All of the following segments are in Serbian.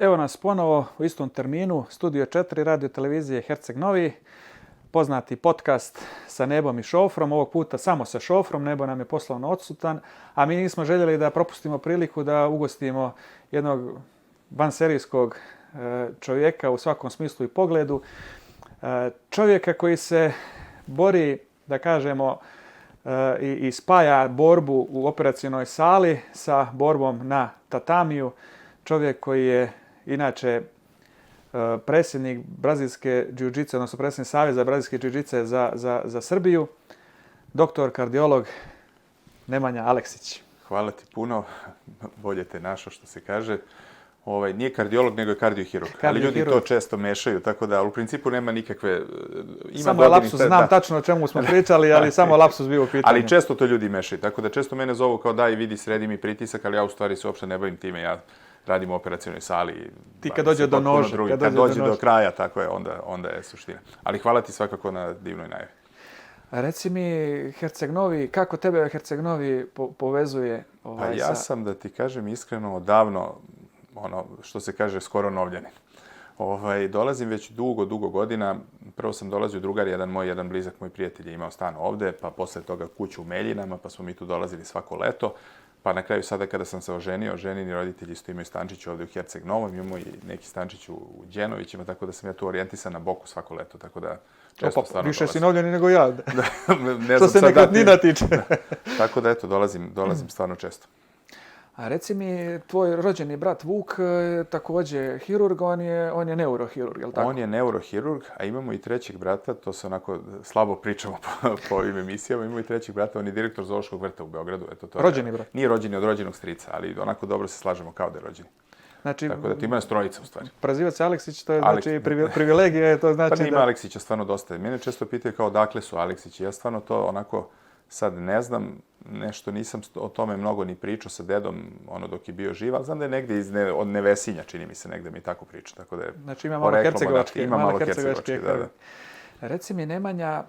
Evo nas ponovo u istom terminu, Studio 4 radio televizije Herceg Novi, poznati podcast sa Nebom i Šofrom, ovog puta samo sa Šofrom, Nebo nam je poslovno odsutan, a mi nismo željeli da propustimo priliku da ugostimo jednog vanserijskog čovjeka u svakom smislu i pogledu, čovjeka koji se bori, da kažemo, i spaja borbu u operacionoj sali sa borbom na tatamiju, čovjek koji je inače predsjednik brazilske džiu-džice, odnosno predsjednik Saveza brazilske džiu-džice za Srbiju, doktor kardiolog Nemanja Aleksić. Hvala ti puno, bolje te našao što se kaže. Nije kardiolog, nego je kardiohirurg. Ali ljudi to često mešaju, tako da u principu nema nikakve... Samo je lapsus, znam tačno o čemu smo pričali, ali samo lapsus bio u pitanju. Ali često to ljudi mešaju, tako da često mene zovu kao daj vidi, sredi mi pritisak, ali ja u stvari se uopšte ne bavim time, ja radim u operacionoj sali. Ti kad dođe do noža. Kad dođe do kraja, tako je, onda je suština. Ali hvala ti svakako na divnoj najavi. Reci mi, Herceg Novi, kako tebe Herceg Novi povezuje? Pa ja sam, da ti kažem iskreno, odavno, što se kaže, skoro novljanin. Dolazim već dugo godina. Prvo sam dolazio drugar, jedan blizak moj prijatelj je imao stan ovde, pa posle toga kuću u Meljinama, pa smo mi tu dolazili svako leto. Pa na kraju sada kada sam se oženio, ženini roditelji isto imaju stančić ovde u Herceg Novom, imamo i neki stančić u Đenovićima, tako da sam ja tu orijentisan na Boku svako leto, tako da često stvarno više si novljanin nego ja. Ne što se nekretnina tiče. Tako da eto, dolazim stvarno često. A reci mi, tvoj rođeni brat Vuk također hirurg, on je neurohirurg, je li tako? On je neurohirurg, a imamo i trećeg brata, to se onako slabo pričamo po ovim emisijama, imamo i trećeg brata, on je direktor zoološkog vrta u Beogradu. Rođeni brat? Nije rođeni od rođenog strica, ali onako dobro se slažemo kao da je rođeni. Znači, tako da ti ima trojica u stvari. Prezivat se Aleksić, to je znači privilegija, to znači pa ima Aleksića stvarno dosta. Mene često pitaju kao odakle su Aleksići, ja stvarno to onako sad ne znam, nešto nisam o tome mnogo ni pričao sa dedom dok je bio živ, ali znam da je negde od Nevesinja, čini mi se, negde mi tako priča. Tako da je znači ima malo hercegovačke. Ima malo hercegovačke, da. Reci mi, Nemanja,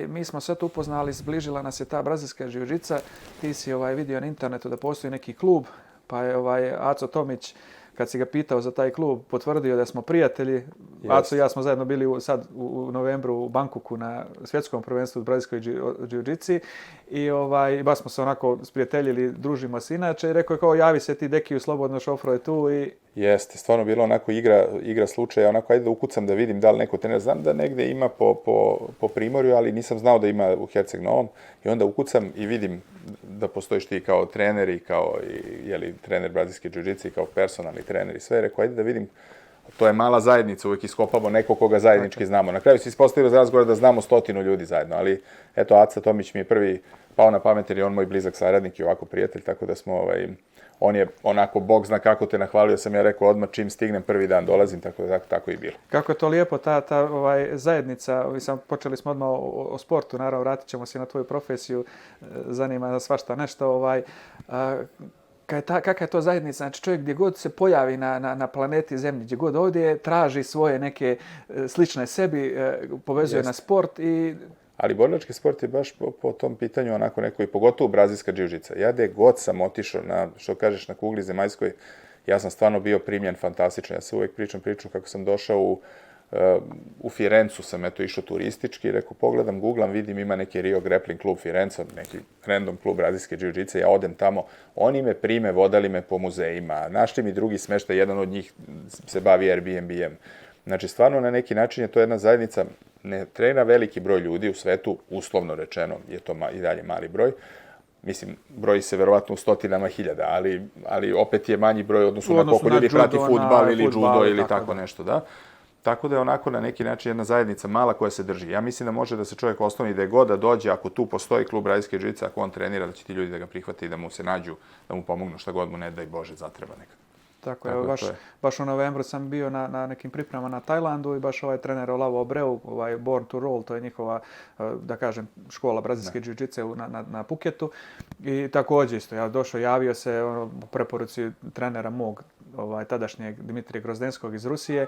mi smo sve to upoznali, zbližila nas je ta brazilska džiu-džica, ti si vidio na internetu da postoji neki klub, pa je Aco Tomić, kad si ga pitao za taj klub, potvrdio da smo prijatelji. Aco i ja smo zajedno bili sad u novembru u Bangkoku na svjetskom prvenstvu u brazilskoj džiu-džici i baš smo se onako sprijateljili, družimo se inače i rekao je kao javi se ti Dekiju slobodno, Šofro je tu i... Jeste, stvarno bilo onako igra slučaja, onako ajde da ukucam da vidim da li neko trener, znam da negde ima po Primorju, ali nisam znao da ima u Herceg Novom i onda ukucam i vidim da postojiš ti kao trener i kao trener brazilske džiu-džice i kao personalni trener i sve, rekao ajde da vidim. To je mala zajednica, uvijek iskopamo nekog koga zajednički znamo. Na kraju se ispostavilo iz razgovora da znamo 100 ljudi zajedno, ali eto, Aca Tomić mi je prvi pao na pamet jer je on moj blizak saradnik i ovako prijatelj, tako da smo, on je onako, Bog zna kako te nahvalio, sam ja rekao odmah čim stignem prvi dan dolazim, tako i bilo. Kako je to lijepo, ta zajednica, počeli smo odmah o sportu, naravno vratit ćemo se na tvoju profesiju, zanima nas svašta nešto, kakva je to zajednica? Znači čovjek gdje god se pojavi na planeti Zemlji, gdje god ovdje traži svoje neke slične sebi, povezuje na sport i... Ali borilački sport je baš po tom pitanju onako neko i pogotovo brazilska džiu-džica. Ja gdje god sam otišao što kažeš, na kugli zemaljskoj, ja sam stvarno bio primljen fantastično. Ja se uvijek pričam kako sam došao u Firencu, sam išao turistički, rekao pogledam, googlam, vidim ima neki Rio Grappling klub Firenca, neki random klub brazilske džiu-džice, ja odem tamo, oni me prime, vodali me po muzejima, našli mi drugi smeštaj, jedan od njih se bavi Airbnb-em. Znači, stvarno na neki način je to jedna zajednica, ne trenira veliki broj ljudi u svetu, uslovno rečeno, je to i dalje mali broj. Mislim, broji se verovatno u stotinama hiljada, ali opet je manji broj odnosno na koliko ljudi prati fudbal ili judo ili tako nešto, da. Tako da je onako na neki način jedna zajednica mala koja se drži. Ja mislim da može da se čovjek osnovi da je god da dođe, ako tu postoji klub brazilske džiu-džice, ako on trenira, da će ti ljudi da ga prihvate i da mu se nađu, da mu pomognu šta god mu ne daj Bože zatreba nekad. Tako je, baš u novembru sam bio na nekim pripremama na Tajlandu i baš trener Olavo Abreu, Born to Roll, to je njihova, da kažem, škola brazilske džiu-džice na Phuketu. I također isto, ja došao, javio se u preporuci trenera mog tadašnjeg Dimitrija Grozdenskog iz Rusije.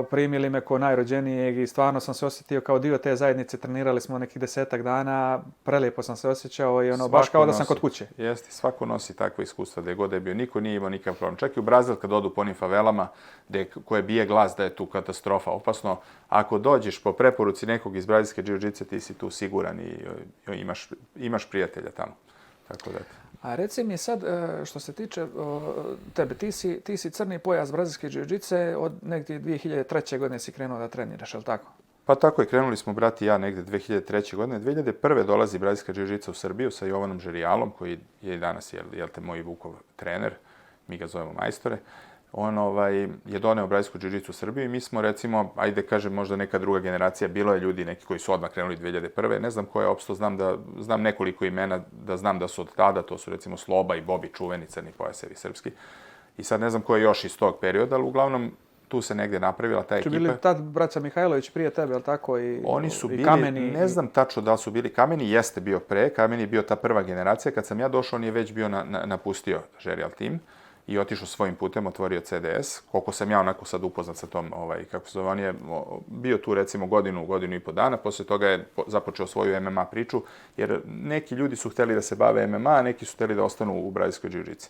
Primili me ko najrođenijeg i stvarno sam se osjetio kao dio te zajednice. Trenirali smo nekih 10-ak dana, prelijepo sam se osjećao i baš kao da sam kod kuće. Jeste, svako nosi takve iskustva gdje god je bio. Niko nije imao nikakav problem. Čak i u Brazil kad odu po onim favelama koje bije glas da je tu katastrofa, opasno. Ako dođeš po preporuci nekog iz brazilske džiu-džice, ti si tu siguran i imaš prijatelja tamo. Tako da. A reci mi sad, što se tiče tebe, ti si crni pojas brazilske džiu-džice, od negdje 2003. godine si krenuo da treniraš, je li tako? Pa tako je, krenuli smo brat i ja negdje 2003. godine. 2001. dolazi brazilska džiu-džica u Srbiju sa Jovanom Žerijalom, koji je i danas, moj Vukov trener, mi ga zovemo majstore. On je doneo brazilsku džiu-džicu u Srbiju i mi smo, recimo, ajde kažem, možda neka druga generacija, bilo je ljudi neki koji su odmah krenuli 2001. Ne znam ko je opstao, znam nekoliko imena, da znam da su od tada, to su recimo Sloba i Bobi, čuveni crni pojasevi srpski. I sad ne znam ko je još iz tog perioda, ali uglavnom tu se negdje napravila ta ekipa. Bili tad braća Mihajlović prije tebe, je li tako? Oni su bili, Kameni, ne znam tačno da li su bili Kameni, jeste bio pre, Kameni je bio ta prva generacija. Kad sam ja došao, on je već bio napustio Žerijal tim i otišao svojim putem, otvorio CDS. Koliko sam ja onako sad upoznat sa tom, kako se zove, on je bio tu recimo godinu i po dana, poslije toga je započeo svoju MMA priču, jer neki ljudi su htjeli da se bave MMA, a neki su htjeli da ostanu u brazilskoj džiu-džici.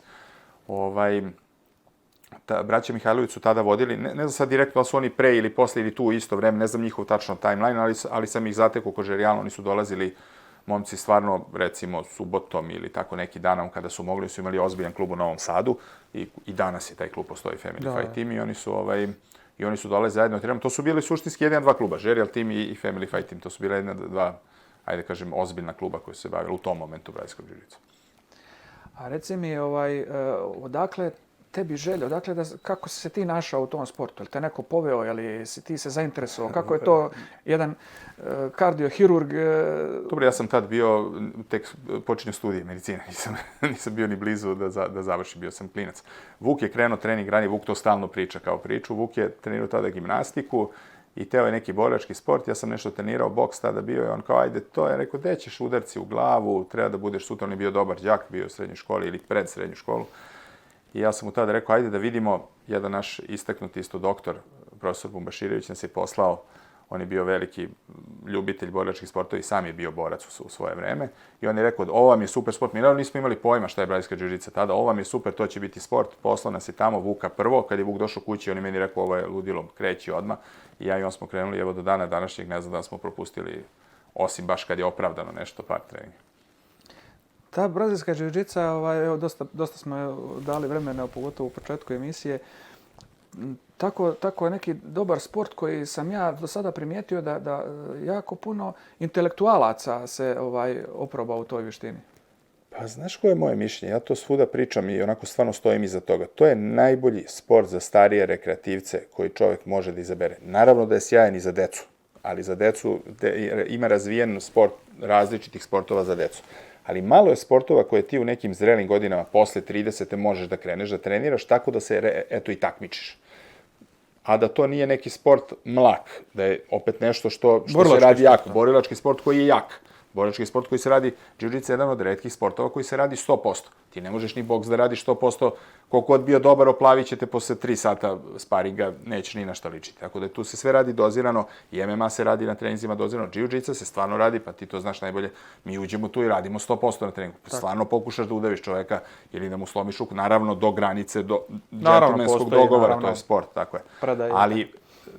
Braća Mihajlović su tada vodili, ne znam sad direktno da su oni pre ili posle ili tu u isto vreme, ne znam njihov tačno timeline, ali sam ih zatekao kod Žerijala, oni su dolazili momci stvarno, recimo, subotom ili tako neki danom kada su mogli, su imali ozbiljan klub u Novom Sadu i danas je taj klub, postoji Family Fight Team i oni su dolazili zajedno trenirati. To su bili suštinski 1-2 kluba, Žerijal Team i Family Fight Team, to su bile 1-2, ajde kažem, ozbiljna kluba koji su se bavili u tom momentu brazilskom džiu-džicom. A reci mi, odakle tebi želja, odakle kako si se ti našao u tom sportu? Jel te neko poveo, ili si ti se zainteresovao? Kako je to jedan kardiohirurg? Dobro, ja sam tad bio, tek počinio studije medicine, nisam bio ni blizu da završim, bio sam klinac. Vuk je krenuo trening ranije, Vuk to stalno priča kao priču, Vuk je trenirao tada gimnastiku i teo je neki borilački sport, ja sam nešto trenirao, boks tada bio i on kao, ajde, to je, rekao, gde ćeš udarci u glavu, treba da budeš sutra, on je bio dobar đak, bio u srednjoj školi ili pred srednju školu. I ja sam mu tada rekao, ajde da vidimo, jedan naš istaknuti isto doktor, profesor Bumbaširević, nas je poslao, on je bio veliki ljubitelj borilačkih sportova i sam je bio borac u svoje vreme. I on je rekao, ovo vam je super sport, mi naravno nismo imali pojma šta je brazilska džiu-džica tada, ovo vam je super, to će biti sport, poslao nas je tamo Vuka prvo, kad je Vuk došao kući, on je meni rekao, ovo je ludilo, kreći odmah. I ja i on smo krenuli, evo do dana današnjeg, ne znam da smo propustili, osim baš kad je opravdano nešto, par treninga. Ta brazilska džiu-džica, dosta smo dali vremena, pogotovo u početku emisije. Tako je neki dobar sport koji sam ja do sada primijetio da jako puno intelektualaca se oproba u toj vještini. Pa znaš koje je moje mišljenje? Ja to svuda pričam i onako stvarno stojim iza toga. To je najbolji sport za starije rekreativce koji čovjek može da izabere. Naravno da je sjajan i za decu, ali za decu ima razvijen sport različitih sportova za decu. Ali malo je sportova koje ti u nekim zrelim godinama, posle 30. možeš da kreneš, da treniraš tako da se, eto, i takmičiš. A da to nije neki sport mlak, da je opet nešto što se radi jako. Borilački sport koji je jak. Borilački sport koji se radi, džiu-džica je jedan od retkih sportova koji se radi 100%. Ti ne možeš ni boks da radiš 100%, koliko god bio dobar, oplavit će te posle 3 sata sparinga, nećeš ni na šta ličiti. Tako da tu se sve radi dozirano, i MMA se radi na treninzima dozirano, džiu-džica se stvarno radi, pa ti to znaš najbolje, mi uđemo tu i radimo 100% na treningu. Stvarno pokušaš da udaviš čoveka ili da mu slomiš ruku, naravno do granice, do džentlmenskog dogovora, to je sport, tako je. Ali,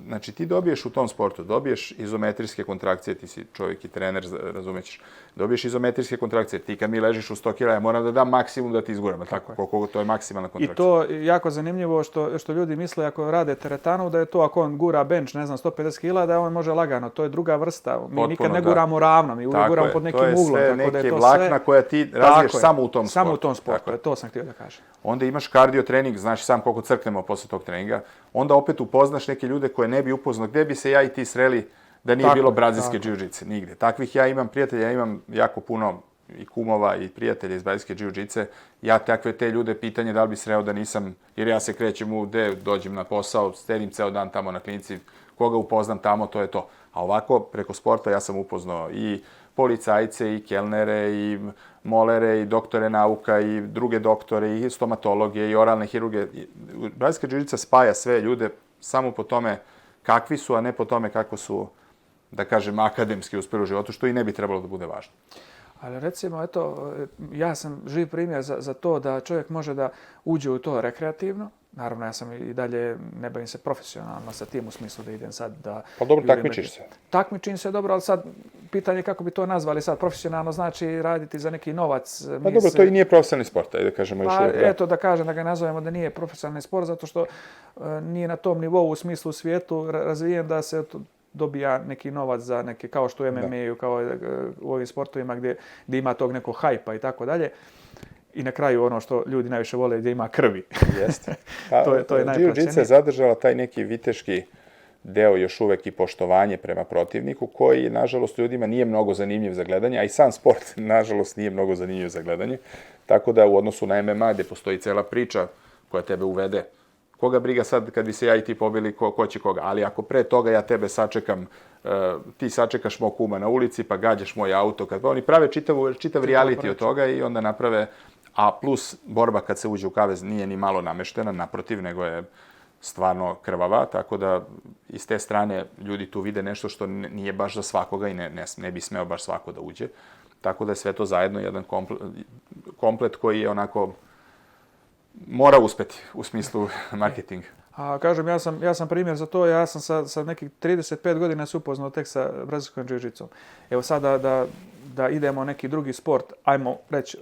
znači, ti dobiješ u tom sportu, dobiješ izometrijske kontrakcije, ti si čovjek i trener, razumećeš, dobiješ izometrijske kontrakcije, ti kad mi ležiš u 100 kg, ja moram da dam maksimum da ti izguram, tako koliko to je maksimalna kontrakcija. I to je jako zanimljivo što ljudi misle ako rade teretanu, da je to ako on gura bench, ne znam, 150 kg, da on može lagano, to je druga vrsta. Mi nikad ne guramo ravno, mi uvijek guramo pod nekim uglom. To je sve neke vlakna koja ti razviješ samo u tom sportu. Samo u tom sportu, to sam htio da kažem. Onda imaš kardio trening, znaš sam koliko crknemo posle tog treninga. Onda opet upoznaš neke ljude koje ne bi upoznao. Gde bi se ja i ti sreli da nije bilo brazilske džiu-džice? Nigde. Takvih ja imam prijatelja, ja imam jako puno i kumova i prijatelja iz brazilske džiu-džice. Ja te ljude pitanje da li bi sreo da nisam, jer ja se krećem gde dođem na posao, stedim ceo dan tamo na klinici, koga upoznam tamo, to je to. A ovako, preko sporta ja sam upoznao i policajce, i kelnere, i molere, i doktore nauka, i druge doktore, i stomatologe, i oralne hirurge. Brazilska džiu-džica spaja sve ljude samo po tome kakvi su, a ne po tome kako su, da kažem, akademski uspeli u životu, što i ne bi trebalo da bude važno. Ali recimo, eto, ja sam živ primjer za to da čovjek može da uđe u to rekreativno. Naravno, ja sam i dalje, ne bavim se profesionalno sa tim u smislu da idem sad da... Pa dobro, takmičiš se. Takmičim se dobro, ali sad pitanje kako bi to nazvali sad profesionalno, znači raditi za neki novac. Pa dobro, to i nije profesionalni sport, ajde da kažemo još uvijek. Eto da kažem, da ga nazovemo da nije profesionalni sport, zato što nije na tom nivou u smislu u svijetu razvijen da se dobija neki novac za neke, kao što u MMA-u, kao u ovim sportovima gdje ima tog nekog hajpa i tako dalje. I na kraju ono što ljudi najviše vole gdje ima krvi. Jeste. Pa, to je najplaćenije. Džiu-džica je zadržala taj neki viteški deo još uvek i poštovanje prema protivniku, koji, nažalost, ljudima nije mnogo zanimljiv za gledanje, a i sam sport, nažalost, nije mnogo zanimljiv za gledanje. Tako da u odnosu na MMA, gdje postoji cela priča koja tebe uvede, koga briga sad kad bi se ja i ti pobili, ko će koga. Ali ako pre toga ja tebe sačekam, ti sačekaš mog kuma na ulici, pa gađaš moj auto, pa oni prave čitav reality od toga i onda naprave, a plus borba kad se uđe u kavez nije ni malo nameštena, naprotiv, nego je stvarno krvava, tako da iz te strane ljudi tu vide nešto što nije baš za svakoga i ne bi smeo baš svako da uđe. Tako da je sve to zajedno jedan komplet koji je onako mora uspeti u smislu marketinga. A kažem, ja sam primjer za to, ja sam sa nekih 35 godina se upoznao tek sa brazilskom džiu-džicom. Evo sada da idemo neki drugi sport, ajmo reći,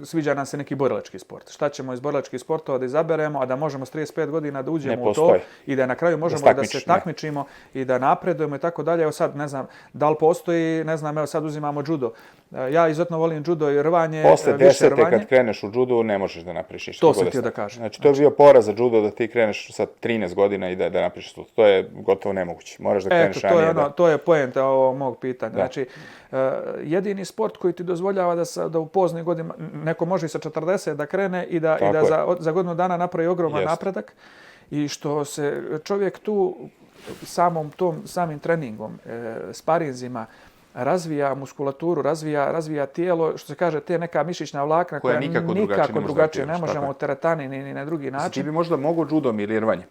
sviđa nam se neki borilački sport. Šta ćemo iz borilačkih sportova da izaberemo, a da možemo s 35 godina da uđemo u to i da na kraju možemo da se takmičimo i da napredujemo i tako dalje. Evo sad, ne znam, da li postoji, ne znam, evo sad uzimamo judo. Ja izuzetno volim judo i rvanje, posle 10. kad kreneš u judu, ne možeš da napraviš ništa. To sam htio da kažem. Znači, to je bio poraz za judo da ti kreneš sa 13 godina i da napraviš to. To je gotovo nemoguće. Moraš da kreneš ranije. To je poenta ovog mog pitanja. Znači, jedini sport koji ti dozvoljava da u poznim godinama, neko može i sa 40 da krene i da za godinu dana napravi ogroman napredak. I što se čovjek tu samim treningom, sparinzima, razvija muskulaturu, razvija tijelo, što se kaže, te neka mišićna vlakna koja nikako drugačije ne možemo od teretani ni na drugi način. Ti bi možda mogao judom ili rvanjem,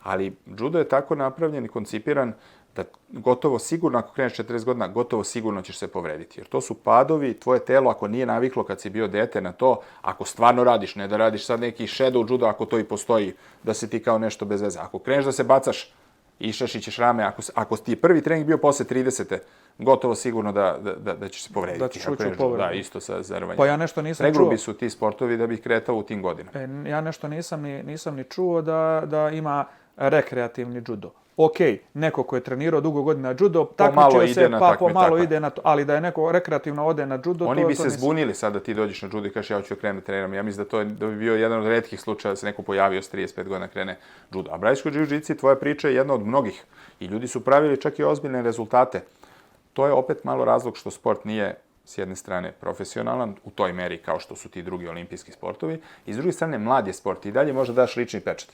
ali judo je tako napravljen i koncipiran da gotovo sigurno, ako kreneš 40 godina, gotovo sigurno ćeš se povrediti. Jer to su padovi, tvoje telo, ako nije naviklo kad si bio dete na to, ako stvarno radiš, ne da radiš sad neki shadow judo, ako to i postoji, da se ti kao nešto bez veze. Ako kreneš da se bacaš, išašićeš rame, ako ti je prvi trening bio posle 30. gotovo sigurno da ćeš se povrediti. Da ćeš ući u povredu. Da, isto sa zarvanjem. Pa ja nešto nisam čuo. Pregrubi su ti sportovi da bih kretao u tim godinama. Ja nešto nisam ni čuo da ima rekreativni judo. Ok, neko ko je trenirao dugo godina judo, takmičio se, pa pomalo ide na to, ali da je neko rekreativno ode na judo, oni bi se zbunili sad da ti dođeš na judo i kažeš ja hoću krenuti da treniram. Ja mislim da bi bio jedan od retkih slučaja da se neko pojavio s 35 godina krene judo. A brazilskoj džiu-džici tvoja priča je jedna od mnogih i ljudi su pravili čak i ozbiljne rezultate. To je opet malo razlog što sport nije s jedne strane profesionalan u toj meri kao što su ti drugi olimpijski sportovi i s druge strane mlad je sport i dalje možda daš lični pečat.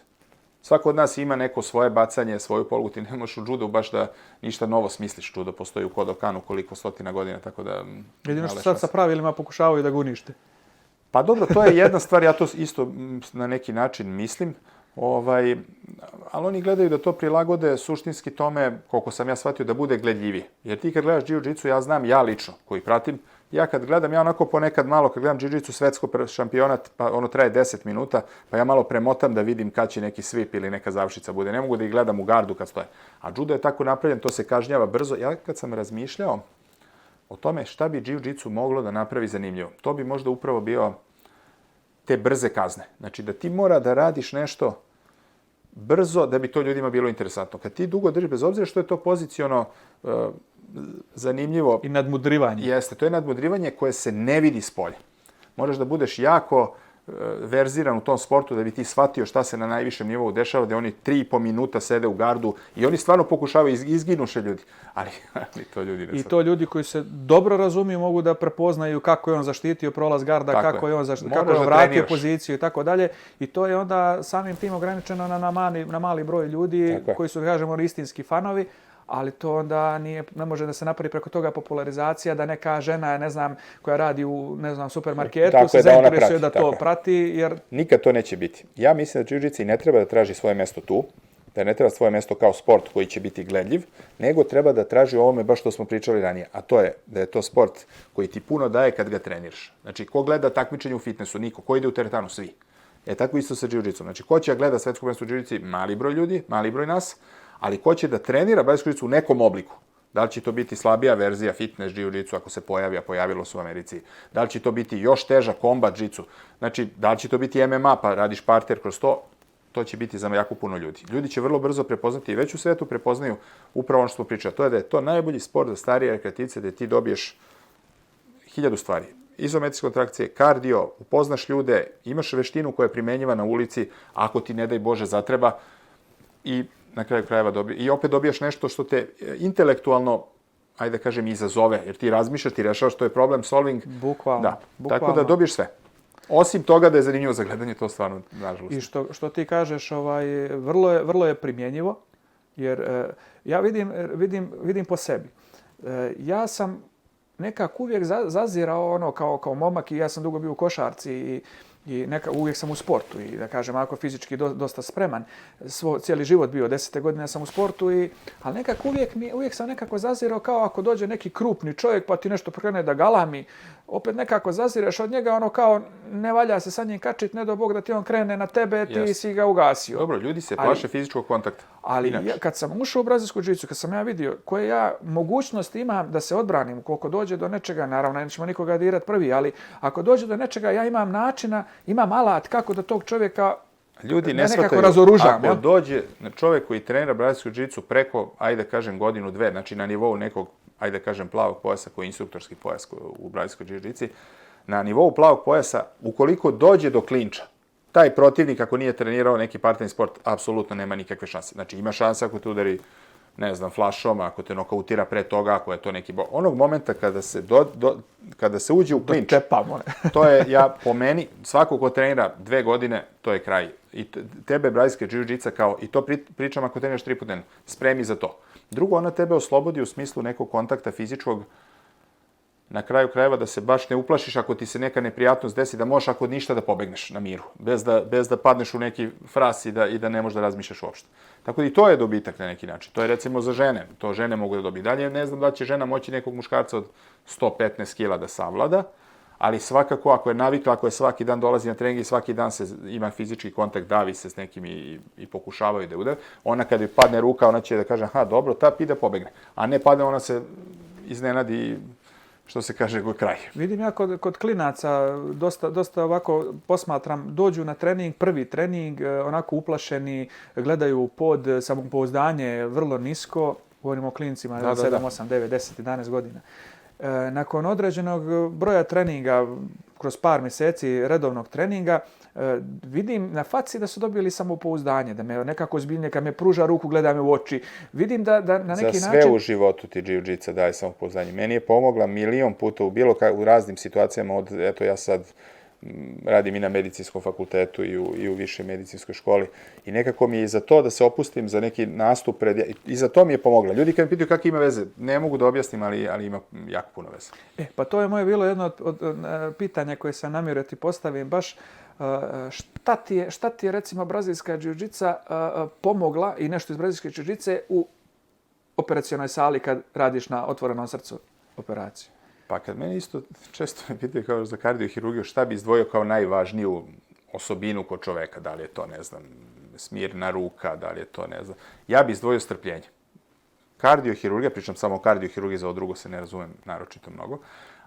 Svako od nas ima neko svoje bacanje, svoju polugu, ti ne možeš u judu baš da ništa novo smisliš. Judo postoji u Kodokanu koliko stotina godina, tako da... Jedino što sad sa pravilima pokušavaju da ga unište. Pa dobro, to je jedna stvar, ja to isto na neki način mislim, ali oni gledaju da to prilagode suštinski tome, koliko sam ja shvatio, da bude gledljivije. Jer ti kad gledaš džiu-džicu, ja znam, ja lično, koji pratim, ja kad gledam, ja onako ponekad malo, kad gledam džiu-džicu svetsko šampionat, pa ono traje 10 minuta, pa ja malo premotam da vidim kad će neki svip ili neka završica bude. Ne mogu da ih gledam u gardu kad stoje. A judo je tako napravljen, to se kažnjava brzo. Ja kad sam razmišljao o tome šta bi džiu-džicu moglo da napravi zanimljivo, to bi možda upravo bio te brze kazne. Znači da ti mora da radiš nešto brzo da bi to ljudima bilo interesantno. Kad ti dugo držiš, bez obzira što je to poziciono zanimljivo... I nadmudrivanje. Jeste, to je nadmudrivanje koje se ne vidi s polja. Moraš da budeš jako verziran u tom sportu da bi ti shvatio šta se na najvišem nivou dešava, da oni 3,5 minuta sede u gardu i oni stvarno pokušavaju, izginuše ljudi. Ali to ljudi ne shvataju. I to ljudi koji se dobro razumiju mogu da prepoznaju kako je on zaštitio prolaz garda, kako je on vratio poziciju i tako dalje. I to je onda samim tim ograničeno na mali broj ljudi koji su, da kažemo, istinski fanovi. Ali to onda ne može da se napravi preko toga popularizacija, da neka žena, ne znam, koja radi u, ne znam, supermarketu, se zainteresuje da to prati, jer... Nikad to neće biti. Ja mislim da jiu-jitsu ne treba da traži svoje mesto tu, da ne treba svoje mesto kao sport koji će biti gledljiv, nego treba da traži ovome baš što smo pričali ranije, a to je da je to sport koji ti puno daje kad ga treniraš. Znači, ko gleda takmičenje u fitnessu? Niko. Ko ide u teretanu? Svi. Tako isto sa jiu-jitsom. Znači, ko će gleda svetsko prvenstvo u jiu-jitsu? Mali broj ljudi, mali broj nas, ali ko će da trenira brazilsku jiu-jitsu u nekom obliku? Da li će to biti slabija verzija fitness jiu-jitsu ako se pojavi, a pojavilo se u Americi? Da li će to biti još teža combat jiu-jitsu? Znači, da li će to biti MMA pa radiš parter kroz to? To će biti za jako puno ljudi. Ljudi će vrlo brzo prepoznati i već u svetu prepoznaju upravo ono što smo pričali. To je da je to najbolji sport za starije rekreativce gde ti dobiješ 1000 stvari. Izometrijske kontrakcije, kardio, upoznaš ljude, imaš veštinu koja je primenjiva na ulici, ako ti ne daj Bože zatreba i na kraju krajeva i opet dobijaš nešto što te intelektualno, ajde da kažem, izazove, jer ti razmišljaš, ti rešavaš, to je problem solving. Bukvalno. Da, tako da dobiješ sve. Osim toga da je zanimljivo za gledanje, to stvarno, nažalost. I što ti kažeš, vrlo je primjenjivo, jer ja vidim po sebi. Ja sam nekako uvijek zazirao ono kao momak i ja sam dugo bio u košarci i uvijek sam u sportu i da kažem, ako fizički dosta spreman, cijeli život bio, 10. godine sam u sportu, ali nekako uvijek sam nekako zazirao kao ako dođe neki krupni čovjek pa ti nešto krene da galami, opet nekako zazireš od njega, ono kao ne valja se sa njim kačit, ne do Bog da ti on krene na tebe, ti si ga ugasio. Dobro, ljudi se plaše fizičkog kontakta. Ali kad sam ušao u brazilsku jiu-jitsu, kad sam ja vidio koje ja mogućnosti imam da se odbranim, koliko dođe do nečega, naravno nećemo nikoga dirati prvi, ali ako dođe do nečega, ja imam načina, imam alat kako da tog čovjeka ljudi ne nekako razoružam. Ako dođe čovjek koji trenira brazilsku jiu-jitsu preko, ajde da kažem, godinu, dve, znači na nivou nekog, ajde da kažem, plavog pojasa koji je instruktorski pojas u brazilskoj jiu-jitsu, na nivou plavog pojasa, ukoliko dođe do klinča, taj protivnik, ako nije trenirao neki parterni sport, apsolutno nema nikakve šanse. Znači, ima šanse ako te udari, ne znam, flašom, ako te nokautira pre toga, ako je to neki... Onog momenta kada se uđe u klinč, to je, po meni, svako ko trenira 2 godine, to je kraj. I tebe brazilska jiu-jitsa kao, i to pričam ako treniraš 3 puta dnevno, spremi za to. Drugo, ona tebe oslobodi u smislu nekog kontakta fizičkog, na kraju krajeva da se baš ne uplašiš ako ti se neka neprijatnost desi, da možeš ako ništa da pobegneš na miru, bez da padneš u neki fras i da ne možeš da razmišljaš uopšte. Tako da i to je dobitak na neki način. To je recimo za žene. To žene mogu da dobiju. Dalje ne znam da će žena moći nekog muškarca od 115 kila da savlada, ali svakako ako je navikla, ako je svaki dan dolazi na trening i svaki dan ima fizički kontakt, davi se s nekim i pokušavaju da udave, ona kad joj padne ruka, ona će da kaže, aha, dobro, ide pobegne. A ne padne, ona se iznenadi, što se kaže, kraj. Vidim ja kod klinaca, dosta ovako posmatram, dođu na trening, prvi trening, onako uplašeni, gledaju pod, samopouzdanje vrlo nisko, govorimo o klincima, 7, 8, 9, 10, 11 godina. Nakon određenog broja treninga, kroz par mjeseci redovnog treninga, vidim na faci da su dobili samopouzdanje, da me nekako ozbiljnije, kad me pruža ruku, gleda me u oči. Vidim da na neki način... Za sve u životu ti jiu-jitsu daje samopouzdanje. Meni je pomogla milion puta u raznim situacijama. Eto, ja sad radim i na medicinskom fakultetu i u višoj medicinskoj školi. I nekako mi je i za to da se opustim za neki nastup i za to mi je pomogla. Ljudi kad me pitaju kakve ima veze, ne mogu da objasnim, ali ima jako puno veze. Pa to je moje bilo jedno od pitanja koje sam namjerio ti postavim, baš šta ti je recimo brazilska jiu-jitsa pomogla i nešto iz brazilske jiu-jitse u operacionoj sali kad radiš na otvorenom srcu operaciju? Pa kad mene isto često me pitaju kao za kardiohirurgiju šta bi izdvojio kao najvažniju osobinu kod čoveka, da li je to, ne znam, smirna ruka, da li je to, ne znam, ja bi izdvojio strpljenje. Kardiohirurgija, pričam samo o kardiohirurgiji, za ovo drugo se ne razumem naročito mnogo,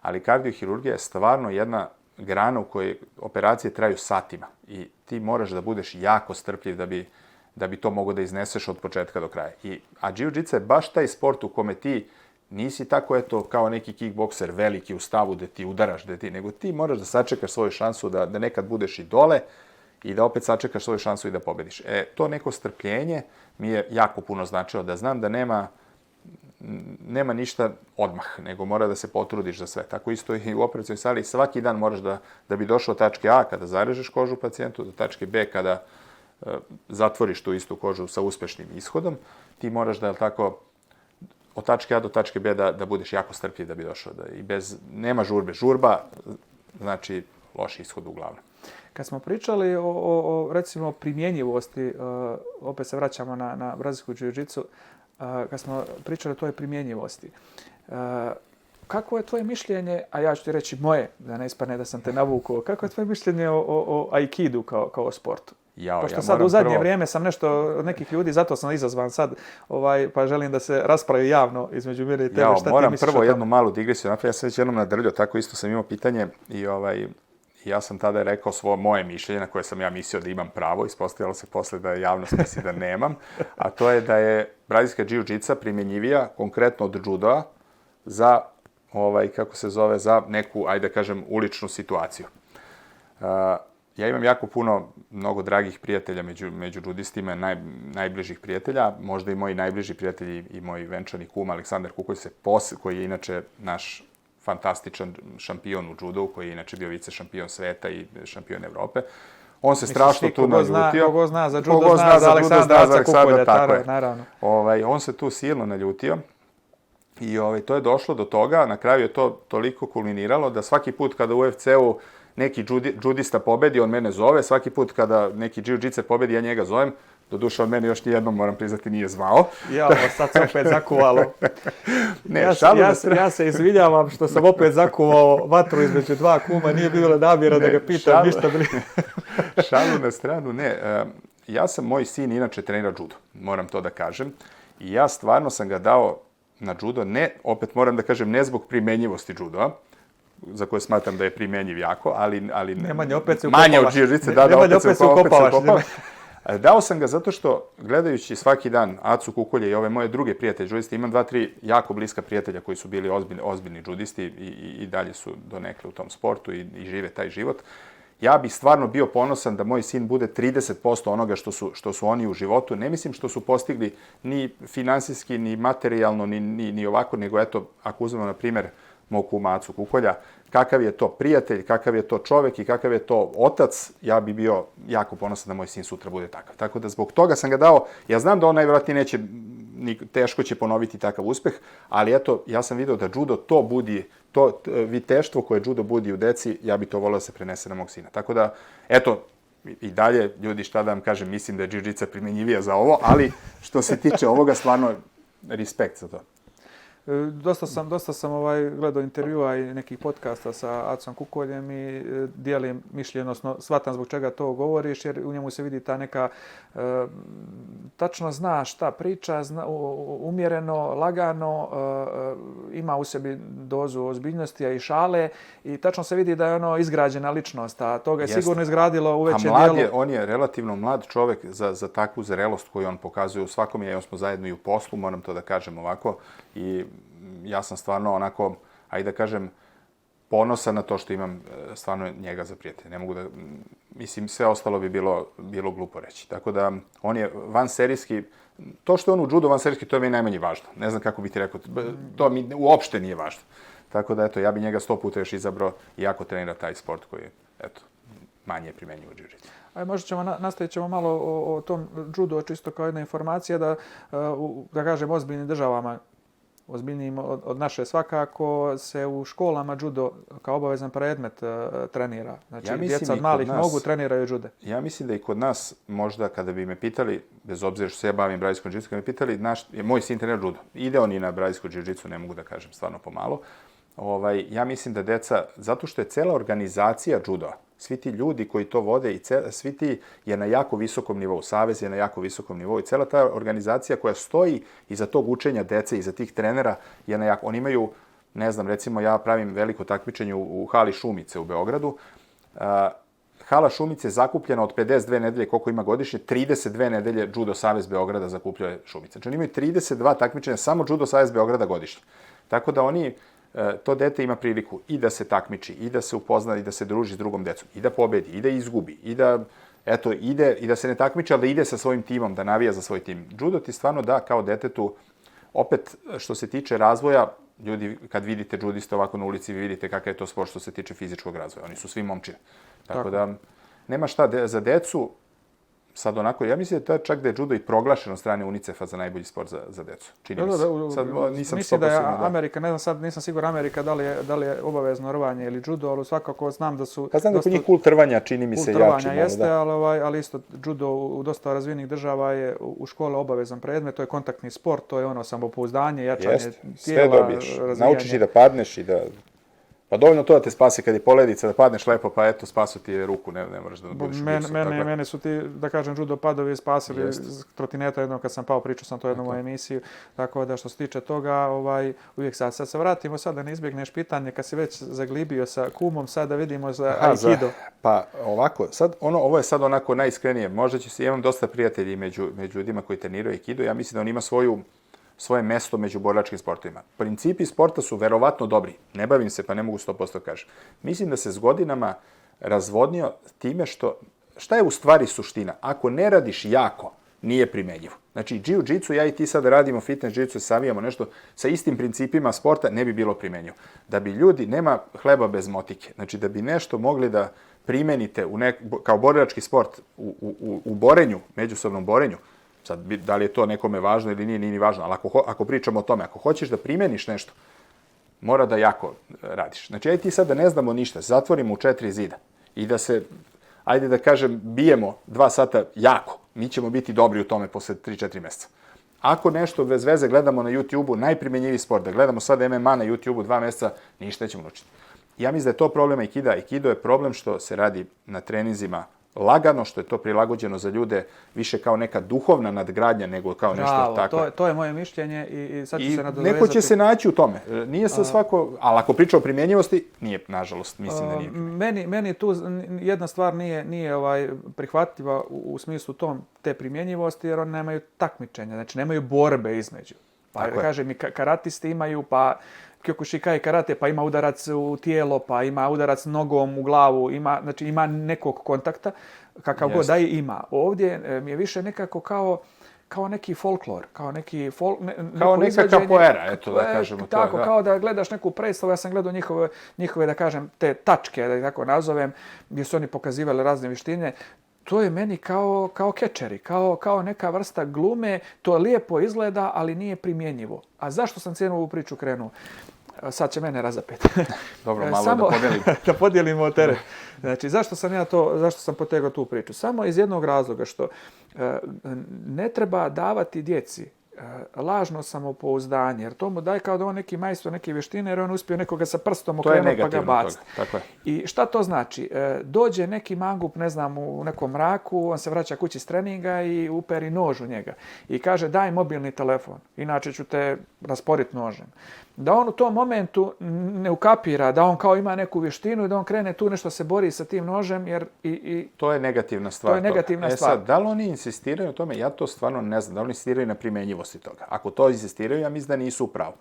ali kardiohirurgija je stvarno jedna grana u kojoj operacije traju satima i ti moraš da budeš jako strpljiv da bi to mogo da izneseš od početka do kraja. A jiu-jitsu je baš taj sport u kome ti nisi tako, eto, kao neki kickbokser veliki u stavu da ti udaraš, nego ti moraš da sačekaš svoju šansu da nekad budeš i dole i da opet sačekaš svoju šansu i da pobediš. To neko strpljenje mi je jako puno značilo, da znam da nema ništa odmah, nego mora da se potrudiš za sve. Tako isto i u operacionoj sali, svaki dan moraš da bi došao od tačke A kada zarežeš kožu pacijentu, do tačke B kada zatvoriš tu istu kožu sa uspešnim ishodom, ti moraš da, tako, od tačke A do tačke B da budeš jako strpljiv da bi došao. Nema žurbe. Žurba znači loš ishod uglavnom. Kad smo pričali o recimo primjenjivosti, opet se vraćamo na brazilsku džiu-džicu, kad smo pričali o toj primjenjivosti, kako je tvoje mišljenje, a ja ću ti reći moje, da ne ispadne da sam te navukao, kako je tvoje mišljenje o aikidu kao sportu? Pošto sad u zadnje vrijeme sam nešto od nekih ljudi, zato sam izazvan sad, pa želim da se raspravi javno između mene i tebe. Šta ti misliš o tome? Moram prvo jednu malu digresiju napraviti. Ja sam već jednom nadrljao, tako isto sam imao pitanje i ja sam tada rekao moje mišljenje na koje sam ja mislio da imam pravo. Ispostavilo se posle da javnost misli da nemam. A to je da je brazilska džiu-džica primjenjivija konkretno od judoa za, za neku, ajde da kažem, uličnu situaciju. Ja imam jako mnogo dragih prijatelja među džudistima, najbližih prijatelja, možda i moji najbliži prijatelji i moj venčani kum Aleksandar Kukolj, koji je inače naš fantastičan šampion u judu, koji je inače bio vice šampion sveta i šampion Evrope. On se strašno tu naljutio. Kogo zna za judo, zna za Aleksandra Kukolja, naravno. On se tu silno naljutio i to je došlo do toga, na kraju je to toliko kulminiralo da svaki put kada u UFC-u neki džudista pobedi, on mene zove, svaki put kada neki džiu-džicer pobedi, ja njega zovem, doduše on mene još nijednom, moram priznati, nije zvao. Sad se opet zakuvalo. Ja se izvinjavam što sam opet zakuvao vatru između dva kuma, nije bilo namjera da ga pitam ništa. Šalu na stranu, ne. Moj sin inače trenira judo, moram to da kažem. I ja stvarno sam ga dao na judo, opet moram da kažem, ne zbog primenjivosti judoa, za koje smatram da je primjenjiv jako, ali Nemanja, opet se manje od džiu-džice, opet se ukopavaš. Dao sam ga zato što, gledajući svaki dan Acu Kukolja i ove moje druge prijatelje džudisti, imam 2-3 jako bliska prijatelja koji su bili ozbiljni džudisti i dalje su donekle u tom sportu i žive taj život. Ja bih stvarno bio ponosan da moj sin bude 30% onoga što su oni u životu. Ne mislim što su postigli ni finansijski, ni materijalno, ni ovako, nego eto, ako uzmemo na primjer mog kuma Acu Kukolja, kakav je to prijatelj, kakav je to čovek i kakav je to otac, ja bi bio jako ponosan da moj sin sutra bude takav. Tako da zbog toga sam ga dao, ja znam da on najvjerojatnije neće, teško će ponoviti takav uspeh, ali eto, ja sam video da judo to budi, to viteštvo koje judo budi u deci, ja bi to volio da se prenese na mog sina. Tako da, eto, i dalje, ljudi, šta da vam kažem, mislim da je džiu-džica primjenjivija za ovo, ali što se tiče ovoga, stvarno, respekt za to. Dosta sam gledao intervjua i nekih podcasta sa Acom Kukoljem i dijelim mišljenje, odnosno shvatam zbog čega to govoriš, jer u njemu se vidi ta neka, tačno zna šta priča, umjereno, lagano, ima u sebi dozu ozbiljnosti i šale i tačno se vidi da je izgrađena ličnost, a to ga je sigurno izgradilo u većem dijelu. On je relativno mlad čovek za takvu zrelost koju on pokazuje u svakom, jer smo zajedno i u poslu, moram to da kažem ovako, i ja sam stvarno onako, ajde da kažem, ponosan na to što imam stvarno njega za prijatelja. Ne mogu da, mislim, sve ostalo bi bilo glupo reći. Tako da, on je vanserijski, to što je on u judu vanserijski, to je mi najmanje važno. Ne znam kako bi ti rekao, to mi uopšte nije važno. Tako da, eto, ja bi njega 100 puta još izabrao, iako trenira taj sport koji, eto, manje je primenjiv u džiu-džicu. Možda nastavit ćemo malo o tom judu, čisto kao jedna informacija, da kažem, ozbiljnim državama, ozbiljnijim od naše svakako, se u školama judo kao obavezan predmet trenira. Znači, djeca od malih nogu treniraju judo. Ja mislim da i kod nas, možda kada bi me pitali, bez obzira što se ja bavim brazilskom džiu-džicom, kada bi me pitali, moj sin trenira judo. Ide on i na brazilsku džiu-džicu, ne mogu da kažem, stvarno pomalo. Ja mislim da deca, zato što je cela organizacija judoa, svi ti ljudi koji to vode i svi ti je na jako visokom nivou, savez je na jako visokom nivou i cela ta organizacija koja stoji iza tog učenja dece, iza tih trenera je na jako, oni imaju, ne znam, recimo ja pravim veliko takmičenje u hali Šumice u Beogradu. Hala Šumice je zakupljena od 52 nedelje, koliko ima godišnje, 32 nedelje Judo Savez Beograda zakupljuje Šumice. Znači oni imaju 32 takmičenja, samo Judo Savez Beograda godišnje. Tako da oni, to dete ima priliku i da se takmiči, i da se upozna, i da se druži s drugom decom, i da pobedi, i da izgubi, i da ide i da se ne takmiči, ali da ide sa svojim timom, da navija za svoj tim. Judo ti stvarno da kao detetu, opet što se tiče razvoja, ljudi, kad vidite judiste ovako na ulici, vi vidite kakav je to sport što se tiče fizičkog razvoja. Oni su svi momčine. Tako da, nema šta za decu. Sad onako, ja mislim da je čak da je judo i proglašen od strane UNICEF-a za najbolji sport za decu. Čini mi se. Sad nisam 100% mislim da je Amerika, ne znam sad, nisam siguran Amerika da li je obavezno rvanje ili judo, ali svakako znam da su... Pa znam da kod njih kult rvanja čini mi se jači. Kult rvanja jeste, ali isto judo u dosta razvijenih država je u škole obavezan predmet, to je kontaktni sport, to je ono samopouzdanje, jačanje tijela, sve dobiješ. Naučiš i da padneš i da... Pa dovoljno to da te spasi kad je poledica, da padneš lepo, pa eto, spasu ti ruku, ne moraš da budeš u gipsu. Mene su ti, da kažem, judo padovi spasili trotineta jednom kad sam pao, pričao sam to jednom u emisiju, tako da što se tiče toga, uvijek sad se vratimo sad da ne izbjegneš pitanje, kad si već zaglibio sa kumom, sad da vidimo za aikido. Pa ovako, sad, ovo je sad onako najiskrenije, možda će se, imam dosta prijatelji među ljudima koji treniraju aikido, ja mislim da on ima svoje mesto među borilačkim sportovima. Principi sporta su verovatno dobri. Ne bavim se, pa ne mogu 100% kažem. Mislim da se s godinama razvodnio time šta je u stvari suština. Ako ne radiš jako, nije primenjivo. Znači, jiu-jitsu, ja i ti sad radimo fitness jiu-jitsu, savijamo nešto sa istim principima sporta, ne bi bilo primenjivo. Da bi ljudi, nema hleba bez motike. Znači, da bi nešto mogli da primenite kao borilački sport u borenju, međusobnom borenju, sad, da li je to nekome važno ili nije ni važno, ali ako pričamo o tome, ako hoćeš da primeniš nešto, mora da jako radiš. Znači, ja i ti sad da ne znamo ništa, zatvorimo u 4 zida i da se, ajde da kažem, bijemo 2 sata jako, mi ćemo biti dobri u tome posle 3-4 mjeseca. Ako nešto bez veze gledamo na YouTube-u, najprimenjiviji sport, da gledamo sad MMA na YouTube-u 2 mjeseca, ništa nećemo naučiti. Ja mislim da je to problem aikida. Aikido je problem što se radi na treninzima lagano, što je to prilagođeno za ljude više kao neka duhovna nadgradnja nego kao nešto tako. To je moje mišljenje i sad ću se nadovezati. Neko će se naći u tome. Nije se svako, ali ako priča o primjenjivosti, nije, nažalost, mislim da nije. Meni tu jedna stvar nije prihvatljiva u smislu te primjenjivosti, jer oni nemaju takmičenja, znači nemaju borbe između. Pa kažem, i karatisti imaju, pa Kyokushikai karate, pa ima udarac u tijelo, pa ima udarac nogom u glavu, ima nekog kontakta, kakav god da ima. Ovdje mi je više nekako kao neki folklor, kao neka capoeira, eto da kažemo. Tako, kao da gledaš neku predstavu, ja sam gledao njihove, da kažem, te tačke, da ih tako nazovem, gdje su oni pokazivali razne vještine. To je meni kao kečeri, kao neka vrsta glume, to lijepo izgleda, ali nije primjenjivo. A zašto sam cijelu ovu priču krenuo? Sad će mene razapeti. Dobro, malo da podijelimo. Da podijelimo teret. Znači, zašto sam potegao tu priču? Samo iz jednog razloga što ne treba davati djeci lažno samopouzdanje, jer to mu daje kao da on neki majstor, neke vještine, jer on uspio nekoga sa prstom okrenuti pa ga baci. I šta to znači? Dođe neki mangup, ne znam, u nekom mraku, on se vraća kući s treninga i uperi nož u njega. I kaže, daj mobilni telefon, inače ću te rasporiti nožem. Da on u tom momentu ne ukapira, da on kao ima neku vještinu i da on krene tu nešto se bori sa tim nožem, jer to je negativna stvar. To je negativna stvar. Sad, da li oni insistiraju o tome? Ja to stvarno ne znam. Da li oni insistiraju na primjenjivosti toga? Ako to insistiraju, ja mislim da nisu u pravu.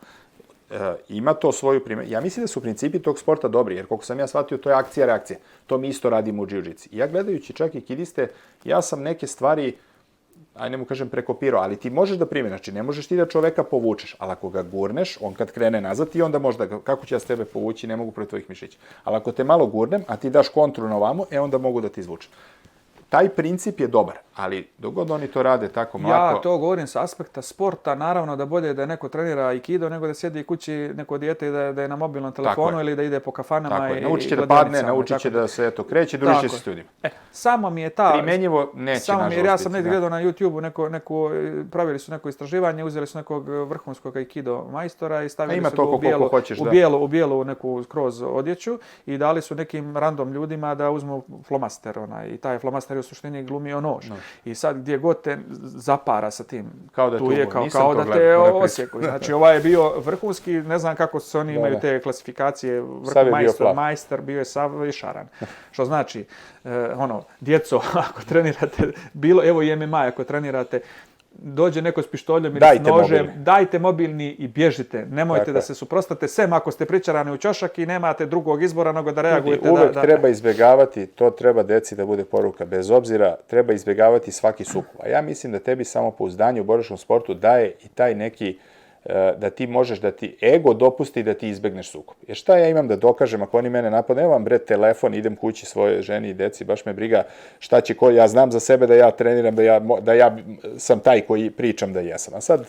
Ima to svoju primjenjivost. Ja mislim da su principi tog sporta dobri, jer koliko sam ja shvatio, to je akcija-reakcija. To mi isto radimo u jiu-jitsu. Ja gledajući čak i kidiste, ja sam neke stvari, aj ne mu kažem prekopirao, ali ti možeš da primjeniš, znači ne možeš ti da čoveka povučeš, ali ako ga gurneš, on kad krene nazad ti onda možda, kako ću ja s tebe povući, ne mogu protiv tvojih mišića. Ali ako te malo gurnem, a ti daš kontru na ovamo, onda mogu da ti izvučem. Taj princip je dobar, ali dok god oni to rade tako mlako... Ja to govorim s aspekta sporta, naravno da bolje da neko trenira aikido nego da sjedi kući neko dijete i da je na mobilnom telefonu ili da ide po kafanama i gledionicama. Naučit će da padne, naučit će da se kreće, družit će se s ljudima. Samo mi je ta... Primjenjivo neće, nažalost. Ja sam negdje gledao na YouTube-u, pravili su neko istraživanje, uzeli su nekog vrhunskog aikido majstora i stavili su ga u bijelu neku skroz odjeću i dali su nekim random ljudima da uzmu flomaster i taj flomaster u suštini glumio nož. I sad gdje god te zapara sa tim, kao da tu je kao da te osjeku. Znači ovaj je bio vrhunski, ne znam kako se oni imaju te klasifikacije, majstor bio je sav išaran. Što znači, djeco, ako trenirate, evo i MMA, ako trenirate, dođe neko s pištoljem ili Dajte s nožem, mobilni. dajte mobilni i bježite. Nemojte Tako da je. se suprotstavite, sem ako ste pričarani u ćošak i nemate drugog izbora nego da reagujete. Uvek treba izbjegavati, to treba deci da bude poruka, bez obzira, treba izbjegavati svaki sukob. A ja mislim da tebi samopouzdanje u borilačkom sportu daje i taj neki, da ti možeš, da ti ego dopusti da ti izbegneš sukob. Jer šta ja imam da dokažem ako oni mene napadne, evo vam bre telefon, idem kući svoje ženi i deci, baš me briga šta će ko, ja znam za sebe da ja treniram, da ja sam taj koji pričam da jesam. A sad,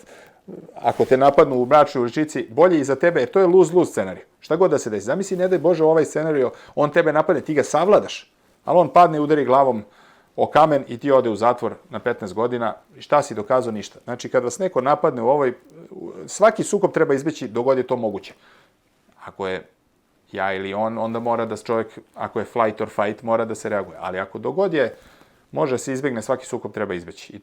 ako te napadnu u mračnoj uličici, bolje i za tebe, jer to je lose-lose scenarij. Šta god da se desi. Zamisli, ne daj Bože, ovaj scenarij, on tebe napadne, ti ga savladaš, ali on padne i udari glavom o kamen i ti ode u zatvor na 15 godina. Šta si dokazao? Ništa. Znači, kad vas neko napadne u ovoj, svaki sukob treba izbeći dok god je to moguće. Ako je ja ili on, onda mora da čovjek, ako je flight or fight, mora da se reaguje. Ali ako dok god je, može se izbegne, svaki sukob treba izbeći.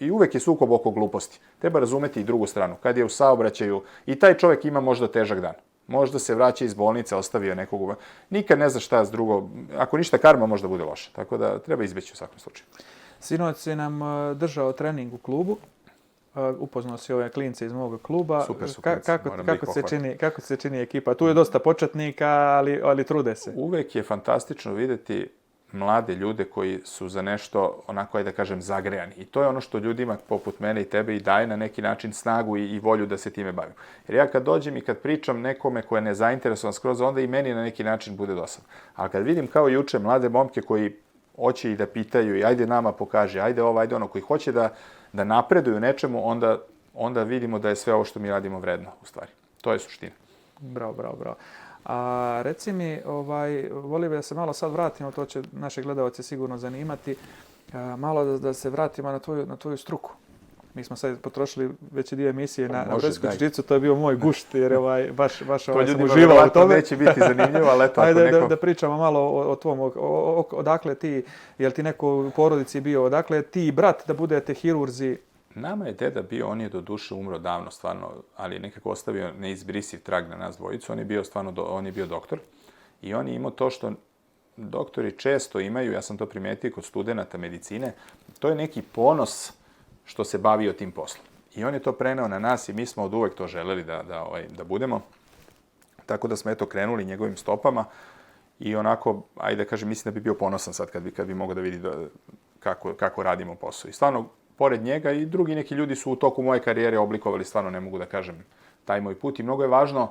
I uvek je sukob oko gluposti. Treba razumeti i drugu stranu. Kad je u saobraćaju, i taj čovjek ima možda težak dan. Možda se vraća iz bolnice, ostavio nekog. Nikad ne zna šta s drugo. Ako ništa, karma možda bude loša. Tako da treba izbeći u svakom slučaju. Sinoć si nam držao trening u klubu. Upoznao si ove klince iz mog kluba. Super su klinci, moram da ih pohvalim. Kako se čini ekipa? Tu je dosta početnika, ali trude se. Uvek je fantastično videti mlade ljude koji su za nešto, onako, da kažem, zagrejani. I to je ono što ljudima poput mene i tebe i daje na neki način snagu i volju da se time bavim. Jer ja kad dođem i kad pričam nekome ko je nezainteresovan skroz, onda i meni na neki način bude dosadno. A kad vidim kao juče mlade momke koji hoće i da pitaju i ajde nama pokaže, ajde ovo, ajde ono, koji hoće da napreduju nečemu, onda vidimo da je sve ovo što mi radimo vredno, u stvari. To je suština. Bravo. A reci mi, volio bih da se malo sad vratimo, to će naše gledalce sigurno zanimati, malo da se vratimo na tvoju struku. Mi smo sad potrošili veći dio emisije na brazilsku džiu-džitsu, to je bio moj gušt, jer baš sam uživao u tome. Neće biti zanimljivo, ali eto, ajde, ako neko... da pričamo malo o tvom, odakle ti, jel ti neko u porodici bio, odakle ti i brat da budete hirurzi? Nama je deda bio, on je do duše umro davno, stvarno, ali nekako ostavio neizbrisiv trag na nas dvojicu. On je bio doktor i on je imao to što doktori često imaju, ja sam to primetio kod studenata medicine, to je neki ponos što se bavio tim poslom. I on je to preneo na nas i mi smo od uvek to želeli da budemo. Tako da smo eto krenuli njegovim stopama i onako, ajde da kažem, mislim da bi bio ponosan sad kad bi mogao da vidi kako radimo posao. I stvarno, pored njega i drugi neki ljudi su u toku moje karijere oblikovali, stvarno ne mogu da kažem, taj moj put. I mnogo je važno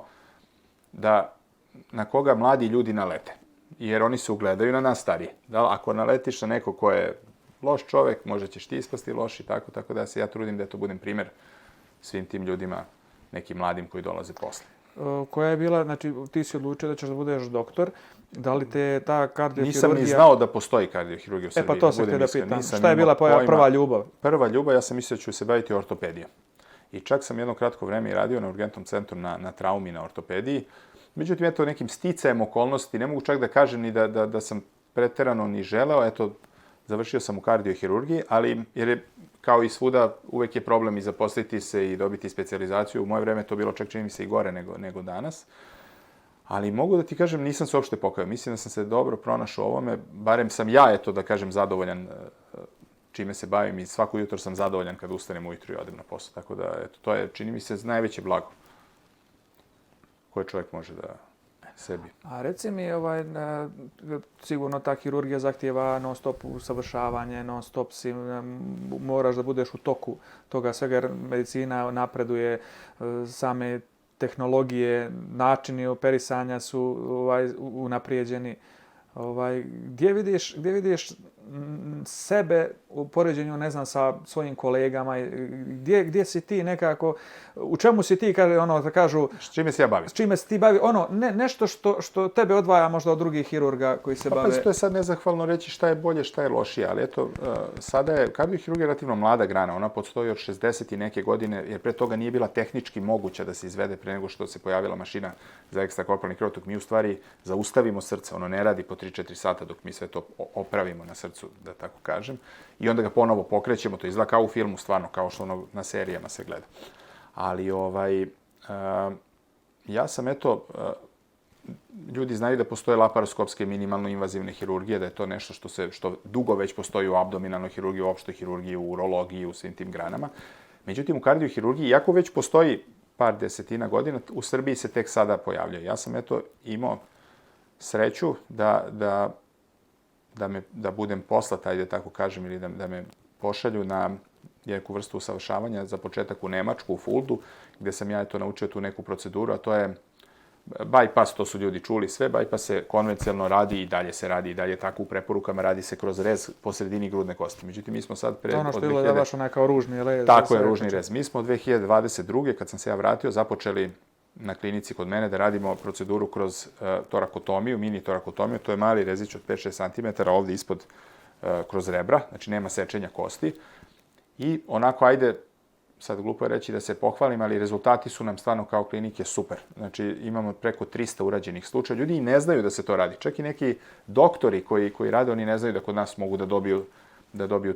na koga mladi ljudi nalete. Jer oni se ugledaju na nas starije. Ako naletiš na neko ko je loš čovek, možda ćeš ti ispasti loš i tako da se ja trudim da to budem primer svim tim ljudima, nekim mladim koji dolaze posle. Koja je bila, znači ti si odlučio da ćeš da budeš doktor, da li te ta kardiohirurgija... Nisam ni znao da postoji kardiohirurgija u Srbiji. Pa to se htio da pitam. Šta je bila prva ljubav? Prva ljubav, ja sam mislio da ću se baviti ortopedijom. I čak sam jedno kratko vreme i radio na urgentnom centru na traumi, na ortopediji. Međutim, eto, nekim sticajem okolnosti, ne mogu čak da kažem ni da sam preterano ni želeo, eto, završio sam u kardiohirurgiji, ali jer je kao i svuda uvek je problem i zaposliti se i dobiti specijalizaciju. U moje vreme to bilo čak čini mi se i gore nego danas. Ali mogu da ti kažem, nisam se uopšte pokajao. Mislim da sam se dobro pronašao u ovome. Barem sam ja, eto, da kažem, zadovoljan čime se bavim i svako jutro sam zadovoljan kad ustanem ujutru i odem na posao. Tako da, eto, to je, čini mi se, najveće blago koje čovjek može da sebi. A reci mi, sigurno ta hirurgija zahtijeva non stop usavršavanje, non stop moraš da budeš u toku toga svega, jer medicina napreduje, same tehnologije, načini operisanja su unaprijeđeni. Gdje vidiš sebe u poređenju, ne znam, sa svojim kolegama? Gdje si ti nekako, u čemu si ti, da kažu... S čime se ja bavim? S čime se ti bavi? Nešto što tebe odvaja možda od drugih hirurga koji se bave... Pa to je sad nezahvalno reći šta je bolje, šta je lošije, ali eto, sada je kardiohirurgija relativno mlada grana, ona postoji od 60 i neke godine, jer pre toga nije bila tehnički moguća da se izvede pre nego što se pojavila mašina za ekstrakorporalni krvotok. Mi u stvari zaustavimo srce, ono ne radi po 3-4 sata dok mi sve to opravimo na srcu, da tako kažem, i onda ga ponovo pokrećemo, to izgleda kao u filmu, stvarno, kao što ono na serijama se gleda. Ali ja sam, eto, ljudi znaju da postoje laparoskopske minimalno invazivne hirurgije, da je to nešto što dugo već postoji u abdominalnoj hirurgiji, u opštoj hirurgiji, u urologiji, u svim tim granama. Međutim, u kardiohirurgiji, iako već postoji par desetina godina, u Srbiji se tek sada pojavljaju. Ja sam imao sreću da budem poslat, ajde tako kažem, ili da me pošalju na neku vrstu usavršavanja, za početak u Nemačku, u Fuldu, gde sam ja naučio tu neku proceduru, a to je bypass, to su ljudi čuli sve, bypass se konvencionalno radi i dalje se radi, i dalje tako u preporukama radi se kroz rez po sredini grudne kosti. Međutim, mi smo sad To ono što je bilo da baš onaj ružni rez. Tako je, ružni rez. Mi smo od 2022. kad sam se ja vratio, započeli na klinici kod mene da radimo proceduru kroz torakotomiju, mini torakotomiju, to je mali rezić od 5-6 cm ovdje ispod kroz rebra, znači nema sečenja kosti. I onako, ajde, sad glupo je reći da se pohvalim, ali rezultati su nam stvarno kao klinike super. Znači, imamo preko 300 urađenih slučaja. Ljudi i ne znaju da se to radi. Čak i neki doktori koji rade, oni ne znaju da kod nas mogu da dobiju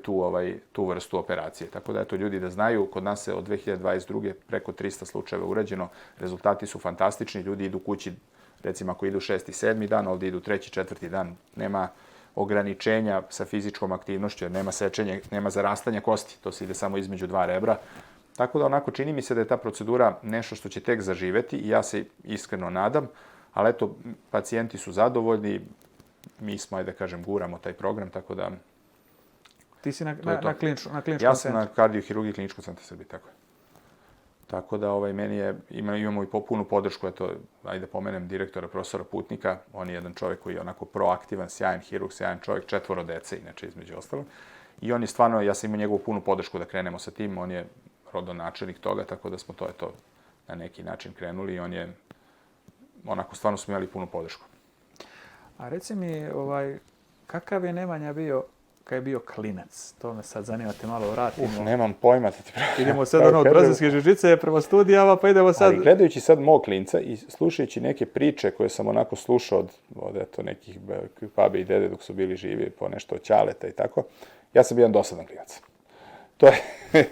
tu vrstu operacije. Tako da, eto, ljudi da znaju, kod nas se od 2022. preko 300 slučajeva urađeno. Rezultati su fantastični. Ljudi idu kući, recimo ako idu 6. i 7. dan, ovdje idu 3. i 4. dan. Nema ograničenja sa fizičkom aktivnošću, jer nema sečenja, nema zarastanja kosti. To se ide samo između dva rebra. Tako da onako čini mi se da je ta procedura nešto što će tek zaživeti i ja se iskreno nadam, ali eto, pacijenti su zadovoljni, mi smo, ajde da kažem, guramo taj program, tako da... Ti si na kliničkom centru? Ja sam na kardiohirurgiji kliničkog centra Srbije, tako je. Tako da imamo i popunu podršku, eto, ajde pomenem direktora, profesora Putnika, on je jedan čovjek koji je onako proaktivan, sjajan hirurg, sjajan čovjek, 4 dece, inače, između ostalog. I on je stvarno, ja sam imao njegovu punu podršku da krenemo sa tim, on je rodonačelnik toga, tako da smo to na neki način krenuli i on je, onako, stvarno smo imali punu podršku. A reci mi, kakav je Nemanja bio kad je bio klinac? To me sad zanima, te malo vratimo. Nemam pojma. Idemo sad od brazilske žižice prema studijama, pa idemo sad... Ali gledajući sad mog klinca i slušajući neke priče koje sam onako slušao od eto, nekih babe i dede dok su bili živi, po nešto od ćaleta i tako, ja sam bio jedan dosadan klinac.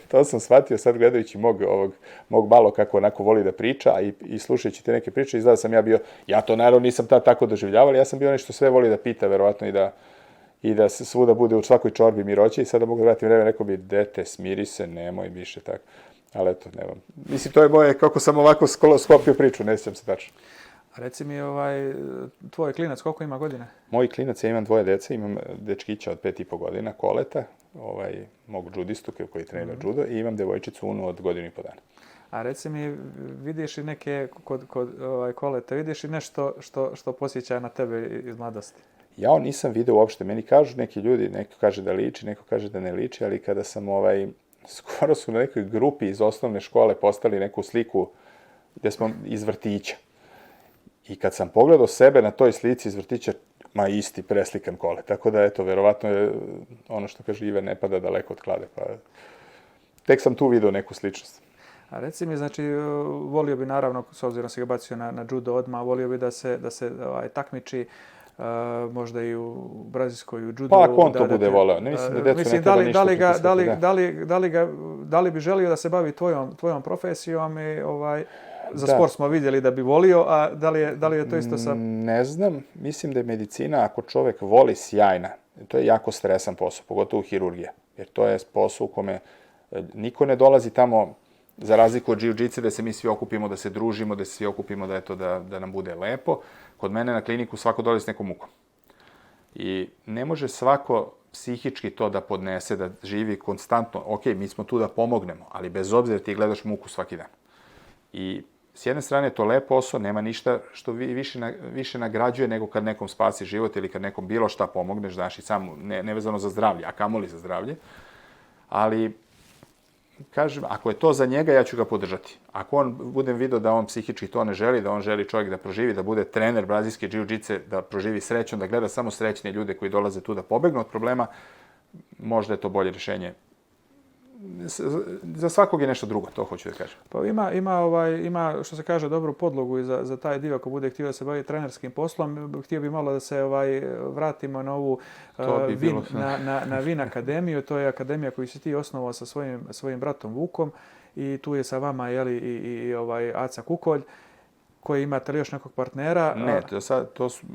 To sam shvatio sad gledajući mog malo kako onako voli da priča i slušajući te neke priče, izgleda sam ja bio, ja to naravno nisam tako doživljavao, ja sam bio nešto sve voli da pita, verovatno i da se svuda bude u svakoj čorbi miroće i sada mogu da vratim vreme, rekao bi, dete, smiri se, nemoj više tako. Ali eto, nemam. Mislim, to je moje, kako sam ovako sklopio priču, ne sjećam se tačno. A reci mi, tvoj klinac, koliko ima godina? Moj klinac, ja imam 2 dece, imam dečkića od 5,5 godina, Koleta, mog judistu koji trenira judo, i imam devojčicu Unu od 1,5 dana. A reci mi, vidiš li neke kod Koleta, vidiš li nešto što posjeća na tebe iz mladosti? Ja nisam video uopšte. Meni kažu neki ljudi, neko kaže da liči, neko kaže da ne liči, ali kada sam skoro su na nekoj grupi iz osnovne škole postali neku sliku gde smo iz vrtića. I kad sam pogledao sebe na toj slici iz vrtića, isti preslikan Kole. Tako da, eto, verovatno je ono što kaže Ive, ne pada daleko od klade. Pa tek sam tu video neku sličnost. A reci mi, znači, volio bi naravno, s obzirom se ga bacio na judo odmah, volio bi da se takmiči možda i u brazilskoj judu. Pa ako on to bude voleo. Ne mislim da decu ne treba ništa pritisati. Da li bi želio da se bavi tvojom profesijom i za sport smo vidjeli da bi volio, a da li je to isto sa... Ne znam. Mislim da je medicina, ako čovjek voli, sjajna. To je jako stresan posao, pogotovo hirurgija. Jer to je posao u kome niko ne dolazi tamo za razliku od jiu-jitsu, da se mi svi okupimo, da se družimo, da se svi okupimo, da nam bude lepo. Kod mene na kliniku svako dolazi s nekom mukom. I ne može svako psihički to da podnese, da živi konstantno. Ok, mi smo tu da pomognemo, ali bez obzira ti gledaš muku svaki dan. I s jedne strane je to lep posao, nema ništa što više nagrađuje nego kad nekom spasi život ili kad nekom bilo šta pomogneš, znaš, i sam nevezano za zdravlje, a kamoli za zdravlje. Ali kažem, ako je to za njega, ja ću ga podržati. Ako on budem vidio da on psihički to ne želi, da on želi čovjek da proživi, da bude trener brazilske jiu-jitsu, da proživi srećom, da gleda samo srećne ljude koji dolaze tu da pobegnu od problema, možda je to bolje rješenje. Za svakog je nešto drugo, to hoću da kažem. Pa ima što se kaže, dobru podlogu i za taj dio ako bude htio da se bavi trenerskim poslom. Htio bi malo da se vratimo na ovu na Vin akademiju. To je akademija koju si ti osnovao sa svojim bratom Vukom i tu je sa vama i Aca Kukolj. koji imate li još nekog partnera? Ne,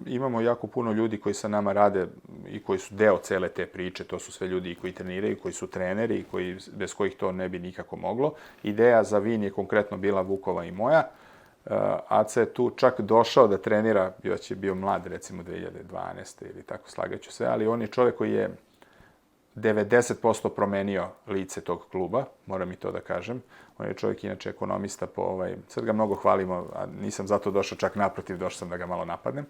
imamo jako puno ljudi koji sa nama rade i koji su deo cele te priče. To su sve ljudi koji treniraju, koji su treneri i bez kojih to ne bi nikako moglo. Ideja za Vin je konkretno bila Vukova i moja. Aca je tu čak došao da trenira, bio mlad recimo 2012. ili tako, slagaću sve, ali on je čovjek koji je 90% promenio lice tog kluba, moram i to da kažem. On je čovjek inače ekonomista sad ga mnogo hvalimo, a nisam zato došao, čak naprotiv, došao sam da ga malo napadnem.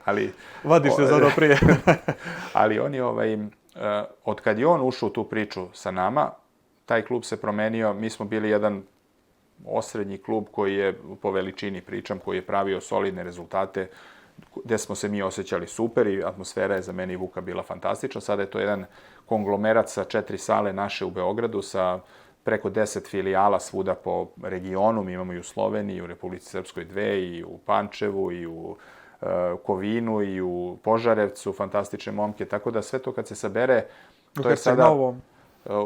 Ali vadiš se za ono prije. Ali on je, od kad je on ušao u tu priču sa nama, taj klub se promenio. Mi smo bili jedan osrednji klub koji je, po veličini pričam, koji je pravio solidne rezultate, gde smo se mi osjećali super i atmosfera je za mene i Vuka bila fantastična. Sada je to jedan konglomerat sa 4 sale naše u Beogradu, sa preko 10 filijala svuda po regionu. Mi imamo i u Sloveniji, i u Republici Srpskoj 2, i u Pančevu, i u Kovinu, i u Požarevcu, fantastične momke. Tako da sve to kad se sabere, to je sada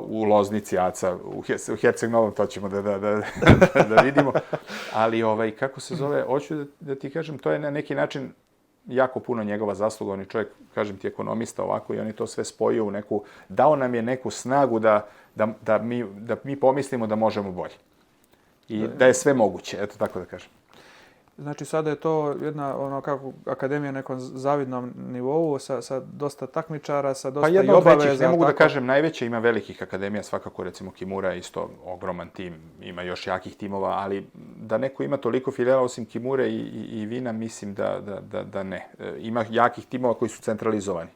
u Loznici, Aca, u Herceg Novom, to ćemo da vidimo. Ali, kako se zove, hoću da ti kažem, to je na neki način jako puno njegova zasluga. On je čovjek, kažem ti, ekonomista ovako i on je to sve spojio u neku, dao nam je neku snagu da mi pomislimo da možemo bolje. I da je sve moguće, eto tako da kažem. Znači sada je to jedna akademija na nekom zavidnom nivou sa dosta takmičara, sa dosta i obaveza. Pa jedna od većih, ne mogu da kažem najveća, ima velikih akademija, svakako recimo Kimura je isto ogroman tim, ima još jakih timova, ali da neko ima toliko filijala osim Kimure i Vina, mislim da ne. Ima jakih timova koji su centralizovani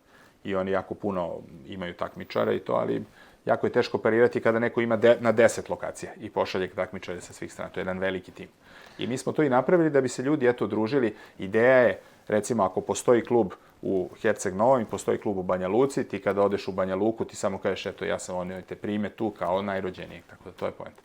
i oni jako puno imaju takmičara i to, ali jako je teško parirati kada neko ima na 10 lokacija i pošalje takmičare sa svih strana. To je jedan veliki tim. I mi smo to i napravili da bi se ljudi družili. Ideja je, recimo, ako postoji klub u Herceg Novom i postoji klub u Banja Luci, ti kada odeš u Banja Luku, ti samo kažeš, eto, ja sam oni te prime tu kao najrođenijeg. Tako da to je poenta.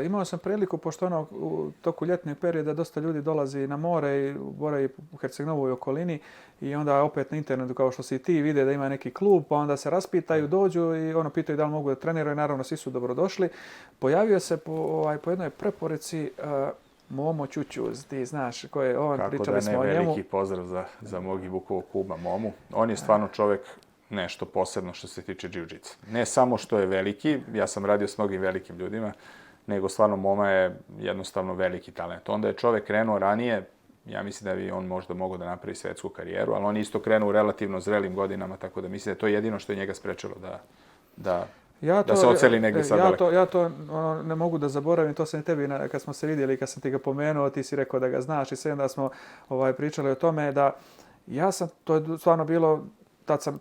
Imao sam priliku, pošto u toku ljetnog perioda dosta ljudi dolazi na more i boravi u Herceg Novoj okolini i onda opet na internetu, kao što si i ti, vide da ima neki klub, pa onda se raspitaju, dođu i pitaju da li mogu da treniraju. Naravno, svi su dobrodošli. Pojavio se po jednoj preporeci Momo Ćućuz, ti znaš ko je on, pričali smo o njemu. Kako da ne, veliki pozdrav za mog i Vukovog kuma Momu. On je stvarno čovjek nešto posebno što se tiče džiu-džica. Ne samo što je veliki, ja sam radio s mnogim velikim ljudima, nego stvarno Moma je jednostavno veliki talent. Onda je čovjek krenuo ranije, ja mislim da bi on možda mogao da napravi svetsku karijeru, ali on isto krenuo u relativno zrelim godinama, tako da mislim da je to jedino što je njega sprečilo da se oceli negdje sad daleko. Ja to ne mogu da zaboravim, to sam i tebi, kad smo se vidjeli, kad sam ti ga pomenuo, ti si rekao da ga znaš i sve, da smo pričali o tome da to je stvarno bilo,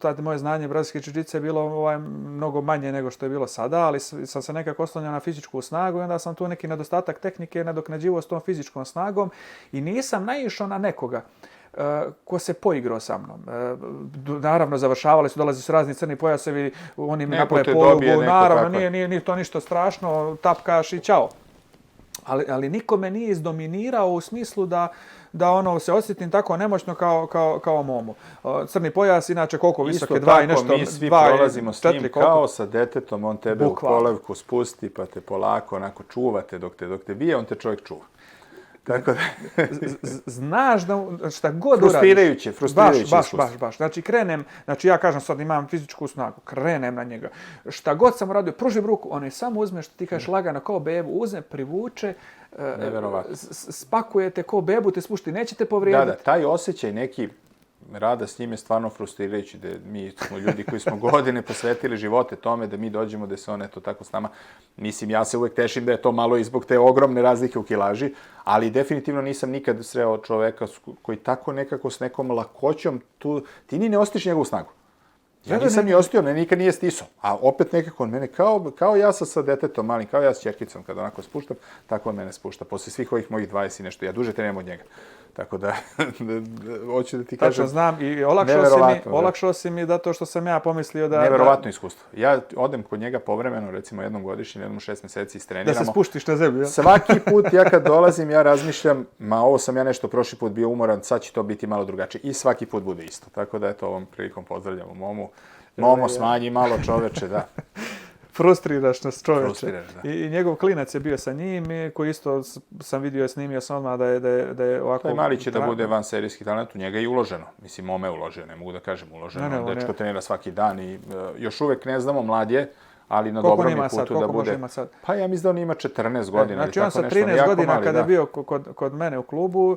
tad moje znanje brazilske džiu-džice je bilo mnogo manje nego što je bilo sada, ali sam se nekako oslanjao na fizičku snagu i onda sam tu neki nedostatak tehnike nadoknađivao s tom fizičkom snagom i nisam naišao na nekoga ko se poigrao sa mnom. Naravno, završavali su, dolazili su razni crni pojasevi, oni mi naprave polugu, naravno, nije to ništa strašno, tapkaš i čao. Ali niko me nije izdominirao u smislu da se osjetim tako nemoćno kao Momo. Crni pojas, inače koliko visoke, isto 2 i nešto. Mi svi prolazimo s njim kao sa detetom, on tebe u kolevku spusti, pa te polako onako čuvate dok te bije, on te čovjek čuva. Tako da... Znaš da šta god frustrirajuće. Baš. Znači ja kažem sad imam fizičku snagu, krenem na njega. Šta god sam uradio, pružim ruku, on je samo uzme, što ti kažeš lagano kao bebu, uzme, privuče, spakujete kao bebu, te spušti, nećete povrijediti. Da, taj osjećaj neki rada s njim je stvarno frustrirajući, da mi smo ljudi koji smo godine posvetili živote tome da mi dođemo da se on eto tako s nama. Mislim, ja se uvek tešim da je to malo i zbog te ogromne razlike u kilaži, ali definitivno nisam nikad sreo čoveka koji tako nekako s nekom lakoćom, ti ni ne ostiš njegovu snagu. Ja nisam ni ostio, me nikad nije stisao. A opet nekako on mene, kao ja sa detetom malim, kao ja s ćerkicom, kada onako spuštam, tako on mene spušta. Posle svih ovih mojih 20 i nešto, ja duže treniram od njega. Tako da, hoću da ti kažem... Tačno znam i olakšao si mi zato što sam ja pomislio da... Neverovatno iskustvo. Ja odem kod njega povremeno, recimo jednom godišnje, jednom 6 meseci istreniramo. Da se spuštiš na zemlju, ja? Svaki put ja kad dolazim, ja razmišljam, ovo sam ja nešto prošli put bio umoran, sad će to biti malo drugačije. I svaki put bude isto. Tako da, eto, ovom prilikom pozdravljamo Momu. Momo, smanji malo čoveče, da. Frustriraš nas, čoveče. Frustriraš, da. I njegov klinac je bio sa njim, koji isto sam vidio, snimio sam odmah da je ovako... Taj mali će da bude van serijski talent, u njega je i uloženo. Mislim, Mome je uložio, ne mogu da kažem uloženo. Dečko trenira svaki dan i još uvek ne znamo, mlad je, ali na dobrom je putu da bude... Pa ja mislim da on ima 14 godina. Znači on sa 13 godina kada je bio kod mene u klubu,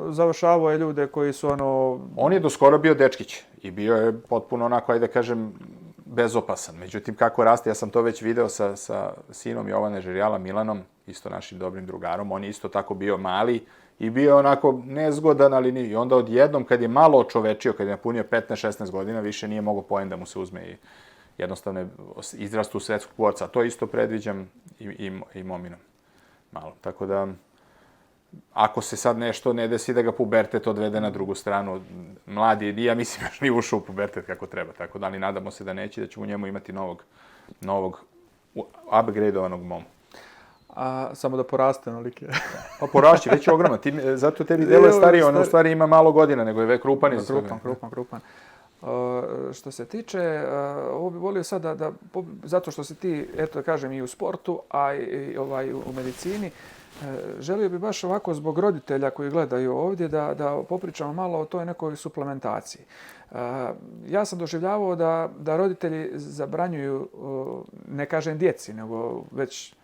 završavao je ljude koji su ono... On je doskoro bio dečkić i bio je potpuno onako, ajde da kažem, bezopasan. Međutim, kako raste, ja sam to već video sa sinom Jovane Žerijala, Milanom, isto našim dobrim drugarom. On je isto tako bio mali i bio onako nezgodan, ali nije. I onda odjednom, kad je malo očovečio, kad je napunio 15-16 godina, više nije mogao poen da mu se uzme i jednostavno izrastu u svetskog borca. To isto predviđam i Mominom. Malo. Tako da, ako se sad nešto ne desi da ga pubertet odvede na drugu stranu, mladi je, ja mislim još nije ušao u pubertet kako treba, tako da, ali nadamo se da neće, da ćemo u njemu imati novog upgradeovanog Momu. A samo da poraste onolike. Pa porašće, već je ogromno. Zato tebi deluje stariji, on u stvari ima malo godina, nego je krupan. Krupan. Što se tiče, ovo bih volio sad da, zato što si ti, eto kažem, i u sportu, a i u medicini, želio bih baš ovako zbog roditelja koji gledaju ovdje da popričamo malo o toj nekoj suplementaciji. Ja sam doživljavao da roditelji zabranjuju, ne kažem djeci, nego već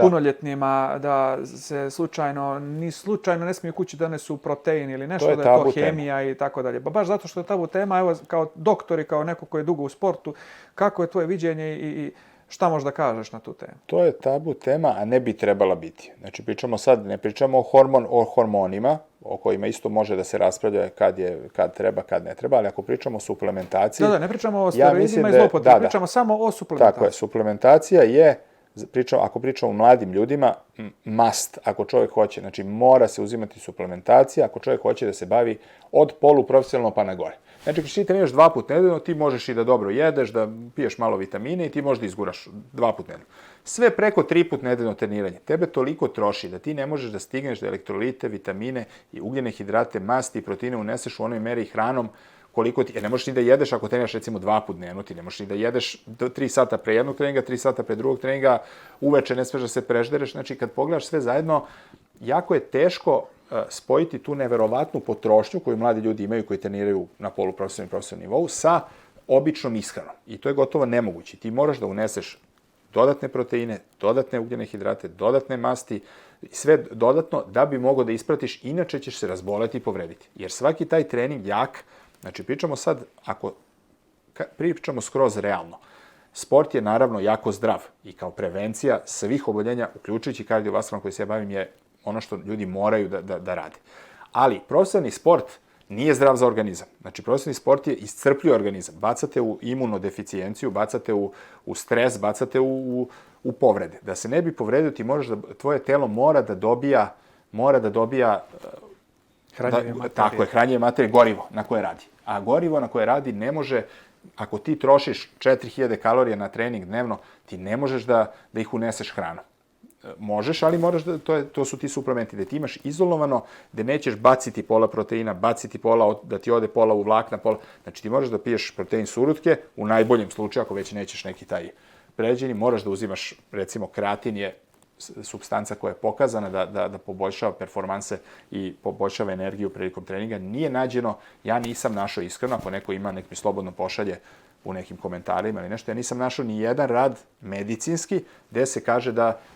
punoljetnima, da se slučajno ne smiju kući donesu protein ili nešto, da je to hemija i tako dalje. Pa baš zato što je tabu tema, evo kao doktor i kao neko koji je dugo u sportu, kako je tvoje viđenje i šta možda kažeš na tu temu? To je tabu tema, a ne bi trebala biti. Znači, ne pričamo o hormonima, o kojima isto može da se raspravlja kad treba, kad ne treba, ali ako pričamo o suplementaciji... Da, ne pričamo o steroidima i zloupotrebi, pričamo samo o suplementaciji. Tako je, suplementacija je, ako pričamo o mladim ljudima, must, ako čovjek hoće. Znači, mora se uzimati suplementacija ako čovjek hoće da se bavi od poluprofesionalno pa na gore. Znači, ako ti treniraš 2 puta nedeljno, ti možeš i da dobro jedeš, da piješ malo vitamine i ti možeš da izguraš 2 puta nedeljno. Sve preko 3 puta nedeljno treniranje. Tebe toliko troši da ti ne možeš da stigneš da elektrolite, vitamine i ugljene hidrate, masti i proteine uneseš u onoj meri hranom koliko ti... ne možeš ni da jedeš ako treniraš recimo 2 puta dnevno, ti ne možeš ni da jedeš 3 sata pre jednog treninga, 3 sata pre drugog treninga, uveče ne smeš da se preždereš. Znači, kad pogledaš sve zajedno, jako je teško spojiti tu neverovatnu potrošnju koju mladi ljudi imaju koji treniraju na poluprofesionalnom i profesionalnom nivou sa običnom ishranom. I to je gotovo nemoguće. Ti moraš da uneseš dodatne proteine, dodatne ugljene hidrate, dodatne masti, sve dodatno da bi mogao da ispratiš, inače ćeš se razboleti i povrediti. Jer svaki taj trening jak, znači pričamo sad, ako pričamo skroz realno, sport je naravno jako zdrav i kao prevencija svih oboljenja, uključujući kardiovaskularno koji se ja bavim, je ono što ljudi moraju da rade. Ali profesionalni sport nije zdrav za organizam. Znači, profesionalni sport je iscrpljuje organizam. Bacate u imunodeficijenciju, bacate u stres, bacate u povrede. Da se ne bi povredio, ti moraš tvoje telo mora da dobija hranjive materije. Tako je, hranjive materije, gorivo na koje radi. A gorivo na koje radi ne može, ako ti trošiš 4000 kalorija na trening dnevno, ti ne možeš da ih uneseš hranom. Možeš, ali moraš to su ti suplementi, da ti imaš izolovano, da nećeš baciti pola proteina, baciti pola, da ti ode pola u vlakna, pola. Znači ti moraš da piješ protein surutke, u najboljem slučaju, ako već nećeš neki taj pređeni, moraš da uzimaš, recimo, kreatin je supstanca koja je pokazana da poboljšava performanse i poboljšava energiju prilikom treninga. Nije nađeno, ja nisam našao iskreno, ako neko ima, nek mi slobodno pošalje u nekim komentarima ili nešto, ja nisam našao ni jedan rad medicinski gde se kaže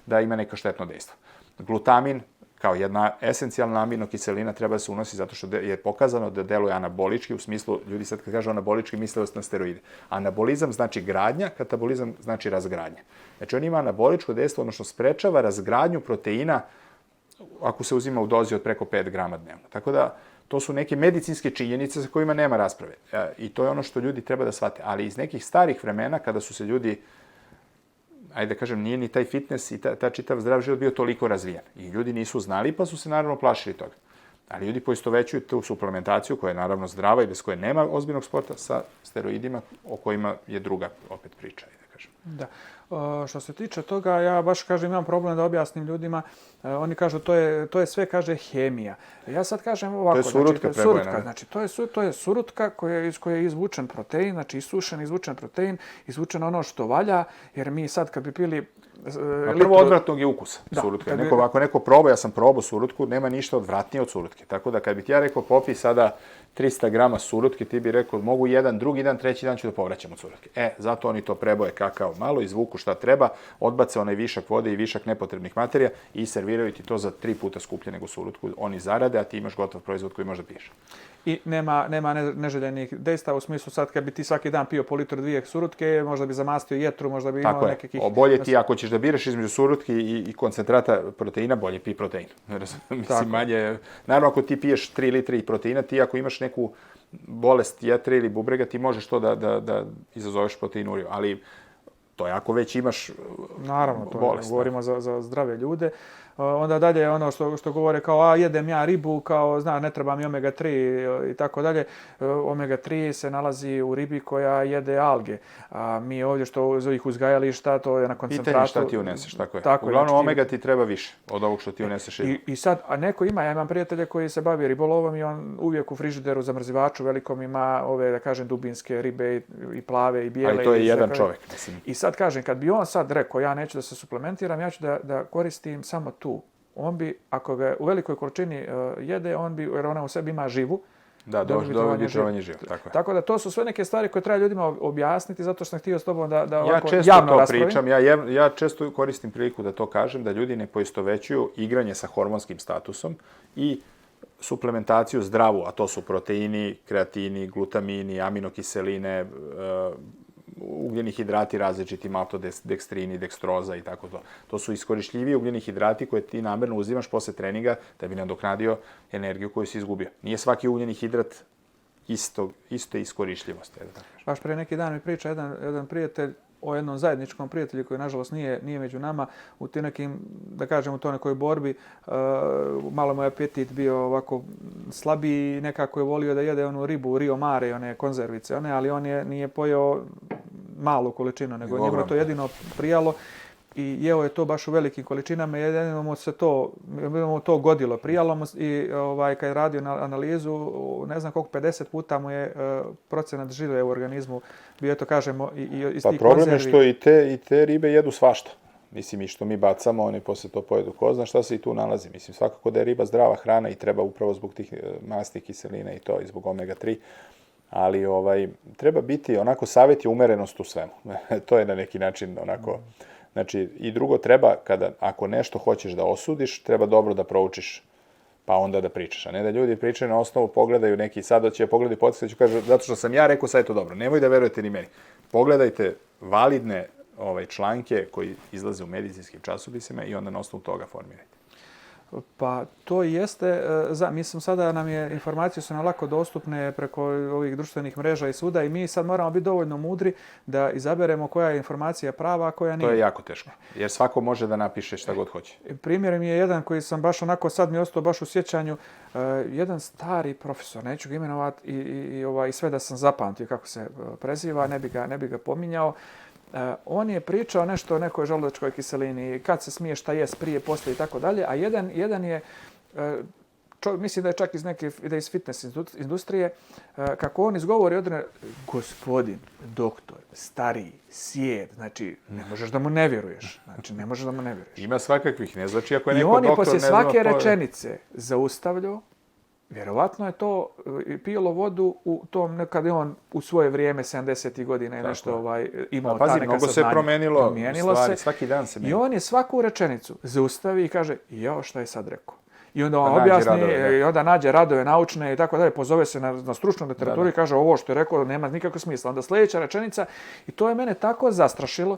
da ima neka štetno dejstvo. Glutamin, kao jedna esencijalna aminokiselina, treba da se unosi zato što je pokazano da deluje anabolički, u smislu, ljudi sad kad kažu anabolički misle na steroide. Anabolizam znači gradnja, katabolizam znači razgradnja. Znači on ima anaboličko dejstvo, odnosno sprečava razgradnju proteina ako se uzima u dozi od preko 5 grama dnevno. Tako da, to su neke medicinske činjenice sa kojima nema rasprave. I to je ono što ljudi treba da shvate. Ali iz nekih starih vremena, kada su se ljudi, ajde da kažem, nije ni taj fitness i ta čitav zdrav život bio toliko razvijen. I ljudi nisu znali, pa su se naravno plašili toga. Ali ljudi poistovećuju tu suplementaciju, koja je naravno zdrava i bez koje nema ozbiljnog sporta, sa steroidima, o kojima je druga opet priča, ajde da kažem. Da. Što se tiče toga, ja baš kažem imam problem da objasnim ljudima. Oni kažu to je sve kaže hemija. Ja sad kažem ovako, to je surutka, znači to je surutka iz koje je izvučen protein, znači isušen, izvučen protein, izvučen ono što valja, jer mi sad kad bi pili prvo odvratnog je ukusa surutka. Ako neko proba, ja sam probao surutku, nema ništa odvratnije od surutke. Tako da kad bi ti ja rekao popi sada 300 grama surutke, ti bi rekao mogu jedan, drugi dan, treći dan ću da povraćam od surutke. Zato oni to preboje kakao malo, izvuku šta treba, odbace onaj višak vode i višak nepotrebnih materija i serviraju ti to za 3 puta skuplje nego surutku. Oni zarade, a ti imaš gotov proizvod koji možda piješ. I nema neželjenih dejstva u smislu sad kad bi ti svaki dan pio po litru 2 surutke, možda bi zamastio jetru, možda bi imao nekakvih... Bolje ti ako ćeš da biraš između surutke i koncentrata proteina, bolje pi protein. Mislim, manje... Naravno, ako ti piješ 3 litri proteina, ti ako imaš neku bolest jetre ili bubrega, ti možeš to da izazoveš proteinuriju. Ali to je ako već imaš bolest. Naravno, to govorimo za zdrave ljude. Onda dalje ono što govore kao jedem ja ribu, kao ne treba mi omega-3 i tako dalje. Omega-3 se nalazi u ribi koja jede alge. A mi ovdje što iz ovih uzgajališta, to je na koncentratu. Pitanje šta ti uneseš, tako je. Uglavnom omega ti treba više od ovog što ti uneseš. I sad, a neko ja imam prijatelje koji se bavi ribolovom i on uvijek u frižideru zamrzivaču velikom ima ove, da kažem, dubinske ribe i plave i bijele. Ali to je jedan čovjek, mislim. I sad kažem, kad bi on sad rekao ja neću da se suplementiram, ja ću da koristim samo tu. On bi, ako ga u velikoj količini jede, on bi, jer ona u sebi ima živu, dobije trovanje živo. Tako da to su sve neke stvari koje treba ljudima objasniti, zato što sam htio s tobom da ovako javno raspravim. Ja često koristim priliku da to kažem, da ljudi ne poistovećuju igranje sa hormonskim statusom i suplementaciju zdravu, a to su proteini, kreatini, glutamini, aminokiseline, ugljeni hidrati različiti, maltodekstrini, dekstroza i tako to. To su iskorišljiviji ugljeni hidrati koje ti namerno uzimaš posle treninga da bi nadoknadio energiju koju si izgubio. Nije svaki ugljeni hidrat isto iskorišljivost. Baš pre neki dan mi priča jedan prijatelj o jednom zajedničkom prijatelju koji nažalost nije među nama u tim nekim, da kažem, u toj nekoj borbi. Malo mu je apetit bio ovako slabiji i nekako je volio da jede onu ribu Rio Mare, one konzervice, ali on nije pojeo malu količinu, nego njemu to jedino prijalo i jeo je to baš u velikim količinama i jedino mu se to godilo. Prijalo mu i kad je radio analizu, ne znam koliko, 50 puta mu je procenat žile u organizmu bio, to kažemo, i iz tih konzervi. Pa problem je što i te ribe jedu svašta. Mislim, i što mi bacamo, oni posle to pojedu. Ko zna šta se i tu nalazi. Mislim, svakako da je riba zdrava hrana i treba upravo zbog tih masti, kiselina i to, i zbog omega-3. Ali treba biti, onako, savjet je umerenost u svemu. To je na neki način onako... Znači, i drugo treba, ako nešto hoćeš da osudiš, treba dobro da proučiš, pa onda da pričaš. A ne da ljudi pričaju na osnovu, pogledaju neki, sad će pogledati podcast, ću kažu, zato što sam ja rekao, sad je to dobro. Nemoj da verujete ni meni. Pogledajte validne članke koji izlaze u medicinskim časopisima i onda na osnovu toga formirajte. Pa to i jeste, mislim sada nam je informacije su nam lako dostupne preko ovih društvenih mreža i svuda i mi sad moramo biti dovoljno mudri da izaberemo koja je informacija prava, a koja nije. To je jako teško, jer svako može da napiše šta god hoće. Primjer mi je jedan koji sam baš onako, sad mi je ostao baš u sjećanju, jedan stari profesor, neću ga imenovati i sve da sam zapamtio kako se preziva, ne bi ga pominjao. On je pričao nešto o nekoj želudačkoj kiselini, kad se smije, šta jest, prije, poslije i tako dalje, a jedan je, mislim da je čak iz fitness industrije, kako on izgovori gospodin, doktor, stariji, sjed, znači ne možeš da mu ne vjeruješ. Ima svakakvih, ne znači ako je neko doktor... I on je poslije svake rečenice zaustavljao. Vjerovatno je to pijelo vodu u tom, kad je on u svoje vrijeme, 70. godina i nešto imao ta neka saznanja. Mnogo se promenilo stvari, svaki dan se mijenilo. I on je svaku rečenicu zaustavi i kaže, jao, šta je sad rekao? I onda on objasni, i onda nađe radove naučne i tako dalje, pozove se na stručnu literaturu i kaže, ovo što je rekao nema nikakvog smisla. Onda sljedeća rečenica, i to je mene tako zastrašilo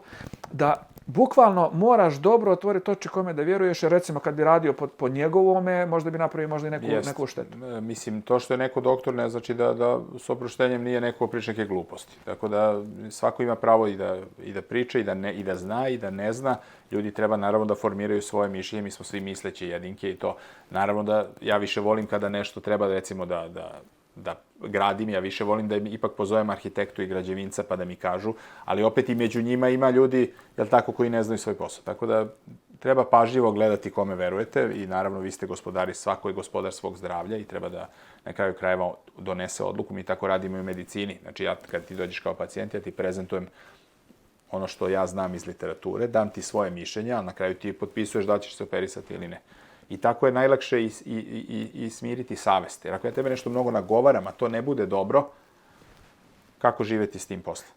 da bukvalno moraš dobro otvoriti oči kome da vjeruješ, jer recimo kad bi radio po njegovome, možda bi napravio možda i neku štetu. Mislim, to što je neko doktor ne znači da s oproštenjem nije neko priča neke gluposti. Tako da svako ima pravo i da priča i da zna i da ne zna. Ljudi treba naravno da formiraju svoje mišljenje, mi smo svi misleći jedinke i to. Naravno da ja više volim kada nešto treba recimo da da gradim, ja više volim da ipak pozovem arhitektu i građevinca pa da mi kažu, ali opet i među njima ima ljudi, jel tako, koji ne znaju svoj posao. Tako da treba pažljivo gledati kome verujete i naravno vi ste gospodari, svako je gospodar svog zdravlja i treba da na kraju krajeva donese odluku. Mi tako radimo i u medicini. Znači ja kad ti dođeš kao pacijent, ja ti prezentujem ono što ja znam iz literature, dam ti svoje mišljenja, a na kraju ti potpisuješ da li ćeš se operisati ili ne. I tako je najlakše i smiriti savest. Jer ako ja tebe nešto mnogo nagovaram, a to ne bude dobro, kako živeti s tim posle?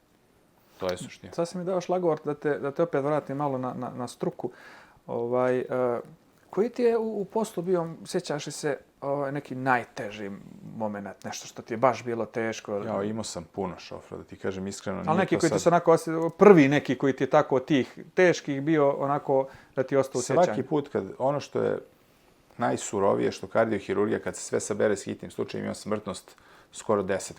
To je suština. Sad si mi dao šlagvort da te opet vratim malo na struku. Koji ti je u poslu bio, sjećaš li se, neki najteži moment, nešto što ti je baš bilo teško? Ja, imao sam puno šofra, da ti kažem iskreno. Ali neki koji ti su onako, prvi neki koji ti je tako tih teških bio onako da ti je ostao u sjećanju? Svaki put kad ono što je najsurovije, što kardiohirurgija, kad se sve sabere s hitnim slučajem, ima smrtnost skoro 10%.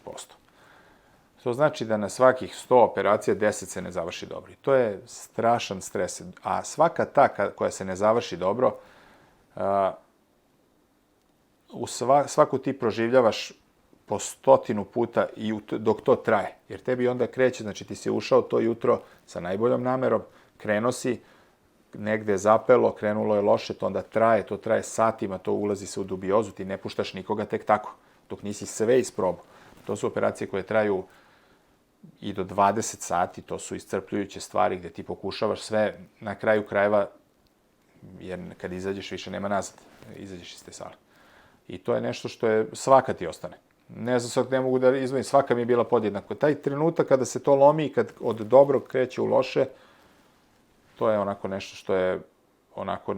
To znači da na svakih 100 operacija 10 se ne završi dobro. I to je strašan stres. A svaka ta koja se ne završi dobro, svaku ti proživljavaš po 100 puta i dok to traje. Jer tebi onda kreće, znači ti si ušao to jutro sa najboljom namerom, krenuo si, negde je zapelo, krenulo je loše, to onda traje, to traje satima, to ulazi se u dubiozu, ti ne puštaš nikoga tek tako, dok nisi sve isprobao. To su operacije koje traju i do 20 sati, to su iscrpljujuće stvari gde ti pokušavaš sve na kraju krajeva, jer kad izađeš više nema nazad, izađeš iz te sale. I to je nešto što je, svaka ti ostane. Ne znam, sad ne mogu da izvojim, svaka mi je bila podjednako. Taj trenutak kada se to lomi i kad od dobrog kreće u loše, to je onako nešto što je onako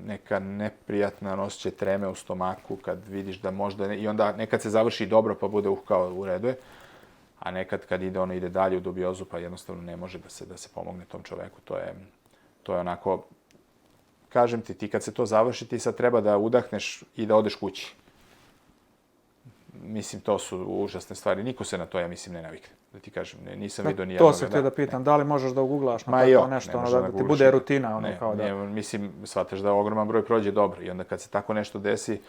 neka neprijatna osjećaj treme u stomaku kad vidiš da možda i onda nekad se završi dobro pa bude kao u redu je, a nekad kad ide dalje u dubiozu pa jednostavno ne može da se pomogne tom čoveku. To je onako, kažem ti kad se to završi ti sad treba da udahneš i da odeš kući. Mislim, to su užasne stvari. Niko se na to, ja mislim, ne navikne. Da ti kažem, nisam vidio nijednog. To se htio da pitam, da li možeš da uguglaš na tako nešto, da ti bude rutina? Mislim, shvataš da ogroman broj prođe dobro. I onda kad se tako nešto desi,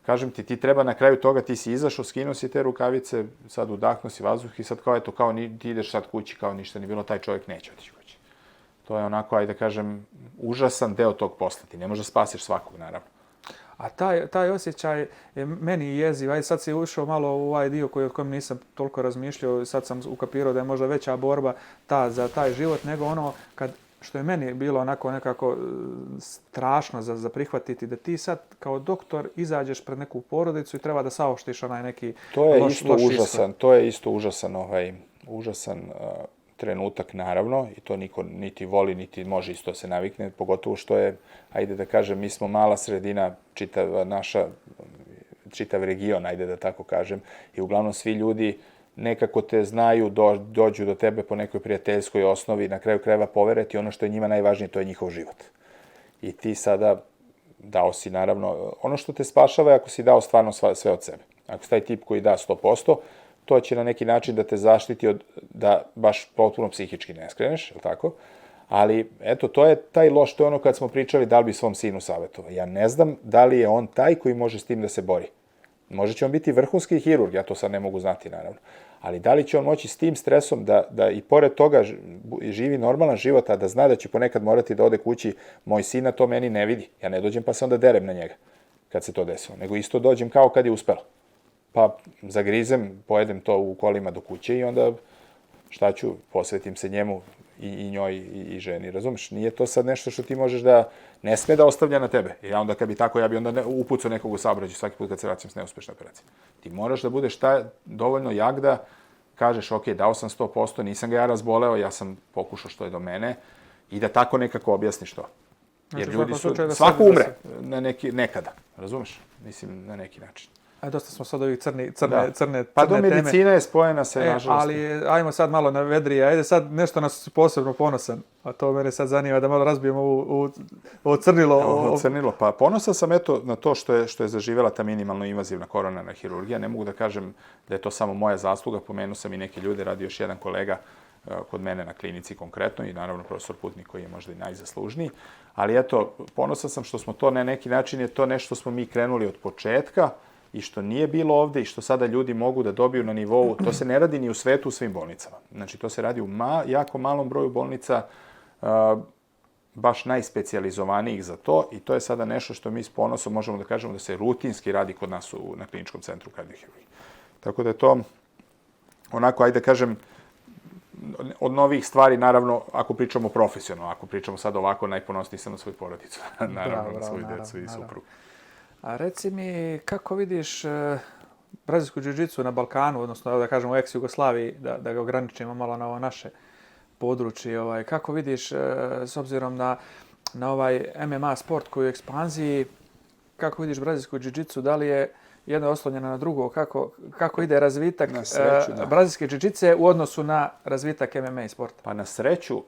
kažem ti treba na kraju toga, ti si izašao, skinuo si te rukavice, sad udahnuo si vazduh i sad kao ti ideš sad kući, kao ništa ni bilo, taj čovjek neće otići kući. To je onako, ajde da kažem, užasan deo tog posla. Ti ne možeš da spasiš svakog, naravno. A taj osjećaj je meni jeziv. Ajde, sad si ušao malo u ovaj dio o kojem nisam toliko razmišljao, sad sam ukapirao da je možda veća borba za taj život nego ono što je meni bilo onako nekako strašno za prihvatiti, da ti sad kao doktor izađeš pred neku porodicu i treba da saopštiš onaj neki loš ishod. To je isto užasan trenutak, naravno, i to niko niti voli, niti može isto se navikne, pogotovo što je, ajde da kažem, mi smo mala sredina, čitav region, ajde da tako kažem, i uglavnom svi ljudi nekako te znaju, dođu do tebe po nekoj prijateljskoj osnovi, na kraju krajeva povereti ono što je njima najvažnije, to je njihov život. I ti sada dao si, naravno, ono što te spašava je ako si dao stvarno sve od sebe. Ako si taj tip koji da 100%, to će na neki način da te zaštiti da baš potpuno psihički ne skreneš, je li tako? Ali, eto, to je taj loš, to je ono kad smo pričali da li bi svom sinu savjetovao. Ja ne znam da li je on taj koji može s tim da se bori. Može će on biti vrhunski hirurg, ja to sad ne mogu znati, naravno. Ali da li će on moći s tim stresom da i pored toga živi normalan život, a da zna da će ponekad morati da ode kući, moj sina to meni ne vidi. Ja ne dođem pa se onda derem na njega kad se to desilo, nego isto dođem kao kad je uspelo. Pa zagrizem, pojedem to u kolima do kuće i onda šta ću, posvetim se njemu i njoj i ženi, razumeš? Nije to sad nešto što ti možeš da, ne sme da ostavlja na tebe. Ja onda kad bi tako, ja bi onda upucao nekog u saobraćaj svaki put kad se vraćam s neuspešne operacije. Ti moraš da budeš dovoljno jak da kažeš, ok, dao sam 100%, nisam ga ja razboleo, ja sam pokušao što je do mene i da tako nekako objasniš to. Jer ljudi su, svako umre nekada, razumeš? Mislim, na neki način. Dosta smo sad ovih crne teme. Pa do medicina je spojena se, nažalost. Ali ajmo sad malo na vedrije. Ajde sad nešto nas posebno ponosan. A to mene sad zanima da malo razbijemo ovo crnilo. Ovo crnilo. Pa ponosan sam eto na to što je zaživjela ta minimalno invazivna koronarna hirurgija. Ne mogu da kažem da je to samo moja zasluga. Pomenuo sam i neke ljude. Radi još jedan kolega kod mene na klinici konkretno i naravno profesor Putnik koji je možda i najzaslužniji. Ali eto, ponosan sam što smo to na neki način, je to nešto smo mi krenuli od početka. i što nije bilo ovde i što sada ljudi mogu da dobiju na nivou, to se ne radi ni u svetu u svim bolnicama. Znači, to se radi u jako malom broju bolnica, baš najspecijalizovanijih za to i to je sada nešto što mi s ponosom možemo da kažemo da se rutinski radi kod nas na Kliničkom centru kardiohirurgije. Tako da je to onako, ajde da kažem, od novih stvari, naravno, ako pričamo profesionalno, ako pričamo sad ovako, najponosniji sam na svoju porodicu, naravno, na svoju decu i suprugu. A reci mi, kako vidiš brazilsku džiu-džicu na Balkanu, odnosno da kažemo u ex-Jugoslaviji, da ga ograničimo malo na ovo naše područje, kako vidiš s obzirom na ovaj MMA sport koji je u ekspanziji, kako vidiš brazilsku džiu-džicu, da li je jedna oslonjena na drugo, kako ide razvitak brazilske džiu-džice u odnosu na razvitak MMA sporta? Pa na sreću,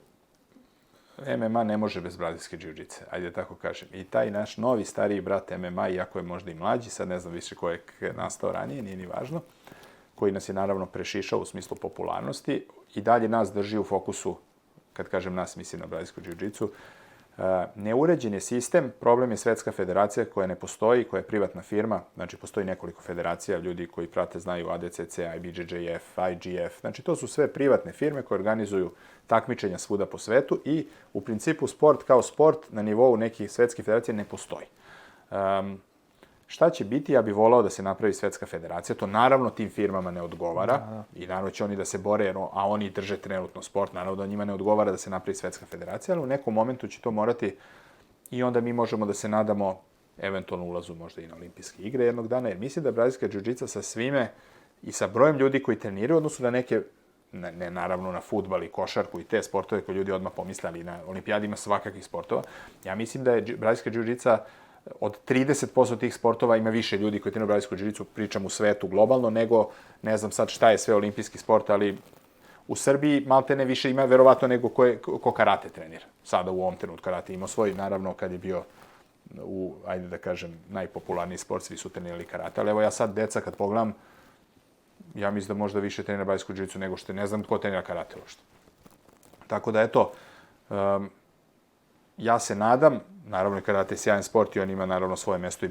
MMA ne može bez brazilske džiu-džice, ajde tako kažem. I taj naš novi, stariji brat MMA, iako je možda i mlađi, sad ne znam više ko je nastao ranije, nije ni važno, koji nas je naravno prešišao u smislu popularnosti i dalje nas drži u fokusu, kad kažem nas, mislim na brazilsku džiu-džicu. Neuređen je sistem, problem je Svetska federacija koja ne postoji, koja je privatna firma, znači postoji nekoliko federacija, ljudi koji prate znaju ADCC, IBJJF, IGF, znači to su sve privatne firme koje organizuju takmičenja svuda po svetu i u principu sport kao sport na nivou nekih svetskih federacija ne postoji. Šta će biti? Ja bih volao da se napravi Svetska federacija. To naravno tim firmama ne odgovara i naravno će oni da se bore, a oni drže trenutno sport. Naravno da njima ne odgovara da se napravi Svetska federacija, ali u nekom momentu će to morati i onda mi možemo da se nadamo eventualno ulazu možda i na olimpijske igre jednog dana, jer mislim da brazilska džiu-džica sa svime i sa brojem ljudi koji treniraju, odnosno da neke, ne naravno na fudbal i košarku i te sportove koje ljudi odmah pomisle, ali na olimpijadi ima svakakvih sportova. Ja mislim da je brazilska džiu-džica od 30% tih sportova ima više ljudi koji treniraju brazilsku džiu-džicu, pričam u svetu globalno, nego ne znam sad šta je sve olimpijski sport, ali u Srbiji malte ne više ima verovatno nego ko karate trenira. Sada u ovom trenutku karate imao svoj, naravno kad je bio ajde da kažem, najpopularniji sport, svi su trenirali karate, ali evo ja sad deca kad pogledam, ja mislim da možda više trenira brazilsku džiu-džicu nego što ne znam ko trenira karate uopšte. Tako da eto, ja se nadam, naravno karate je sjajan sport i on ima naravno svoje mesto i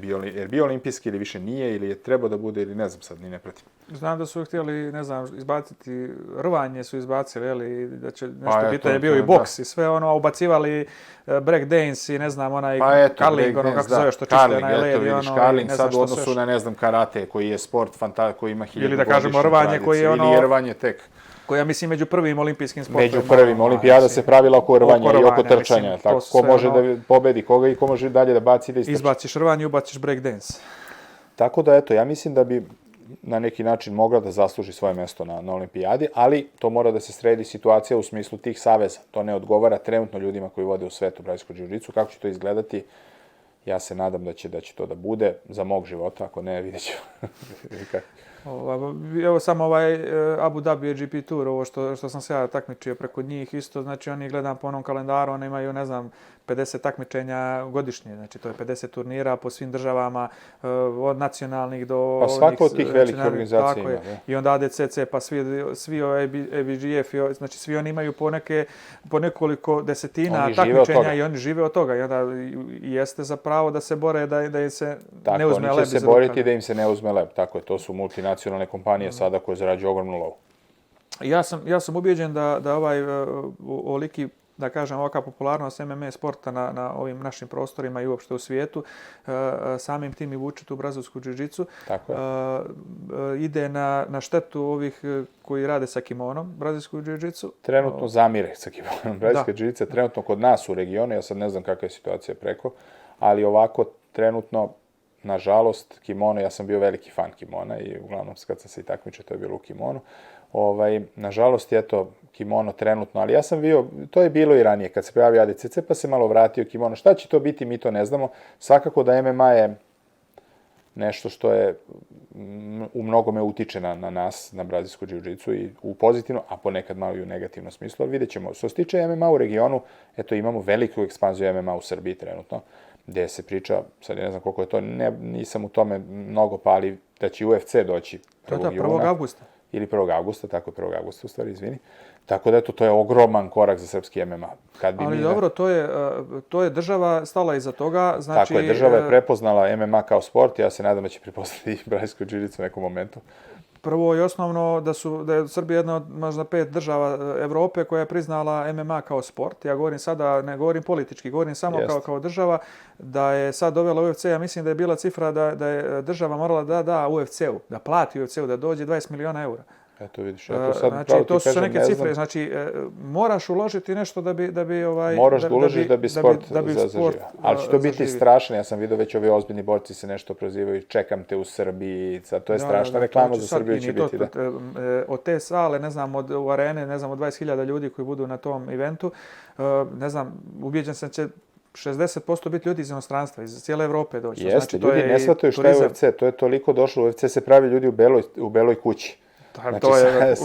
bio olimpijski ili više nije, ili je trebao da bude, ili ne znam sad, ni ne pratim. Znam da su htjeli, ne znam, izbaciti, rvanje su izbacili, ali da će nešto pitanje bio i boks i sve ono, a ubacivali break dance i ne znam, onaj curling, ono kako se zove što čiste onaj led i ono, curling sad u odnosu na, ne znam, karate, koji je sport koji ima 1000 godišnju tradiciju. Ili da kažemo rvanje koji je ono... Ili rvanje tek. Koja ja mislim među prvim olimpijskim sportovima. Među prvim. Olimpijada se pravila oko rvanja i oko trčanja. Tako, ko može da pobedi koga i ko može dalje da baci i da istrči. Izbaciš rvanje i ubaciš breakdance. Tako da, eto, ja mislim da bi na neki način mogla da zasluži svoje mesto na olimpijadi, ali to mora da se sredi situacija u smislu tih saveza. To ne odgovara trenutno ljudima koji vode u svetu brazilsku džiu-džicu. Kako će to izgledati? Ja se nadam da će to da bude za mog života, ako ne, vidjet ću. Evo samo Abu Dhabi GP Tour, ovo što sam se ja takmičio preko njih isto, znači oni gledam po onom kalendaru, oni imaju, ne znam, 50 takmičenja godišnje, znači to je 50 turnira po svim državama, od nacionalnih do... Pa svako od tih velikih organizacija ima. I onda ADCC, pa svi ABGF, znači svi oni imaju po nekoliko desetina takmičenja i oni žive od toga. I onda jeste za pravo da se bore da im se ne uzme leb. Tako, oni će se boriti da im se ne uzme leb. Tako je, to su multinacionalne kompanije sada koje zarađuju ogromnu lovu. Ja sam ubijeđen da ovoliki, da kažem, ovakva popularnost MMA sporta na ovim našim prostorima i uopšte u svijetu, samim tim i vuče tu brazilsku džiu-džicu, ide na štetu ovih koji rade sa kimonom, brazilsku džiu-džicu. Trenutno zamire sa kimonom. Brazilska džiu-džica trenutno kod nas u regionu, ja sad ne znam kakva je situacija preko, ali ovako trenutno, nažalost, kimono, ja sam bio veliki fan kimona i uglavnom kad sam se i takmičio, to je bilo u kimonu. Nažalost, eto, kimono trenutno, ali ja sam bio, to je bilo i ranije, kad se pojavio ADCC, pa se malo vratio kimono. Šta će to biti, mi to ne znamo. Svakako da MMA je nešto što je u mnogome utiče na nas, na brazilsku džiu-džicu i u pozitivno, a ponekad malo i u negativnom smislu, ali vidjet ćemo. Što se tiče MMA u regionu, eto, imamo veliku ekspanziju MMA u Srbiji trenutno, gdje se priča, sad ne znam koliko je to, nisam u tome mnogo, pa ali da će UFC doći 1. juna. To je 1. augusta. Ili 1. augusta, tako je 1. augusta, u stvari, izvini. Tako da eto, to je ogroman korak za srpski MMA. Ali dobro, to je država stala iza toga. Znači, tako je, država je prepoznala MMA kao sport, ja se nadam da će prepoznati i brazilsku džiu-džicu u nekom momentu. Prvo i osnovno da je Srbija jedna od možda 5 država Evrope koja je priznala MMA kao sport. Ja govorim sada, ne govorim politički, govorim samo kao država, da je sad dovela UFC, ja mislim da je bila cifra da je država morala da UFC-u, da plati UFC-u, da dođe 20 miliona eura. Eto vidiš, eto sad znači, to su neke cifre, znači moraš uložiti nešto da bi moraš da uložiš da bi sport zaživio. Ali će to biti strašno, ja sam vidio već ovi ozbiljni borci se nešto prozivaju, čekam te u Srbiji, sad to je strašna reklama za Srbiju će biti. Od te sale, ne znam, od arene, ne znam, od 20.000 ljudi koji budu na tom eventu, ne znam, ubijeđen sam će 60% biti ljudi iz inostranstva, iz cijele Evrope doći. Jeste, znači, ljudi ne shvataju šta je UFC, to je toliko došlo, UFC se pravi ljudi u beloj kući. Znači, to je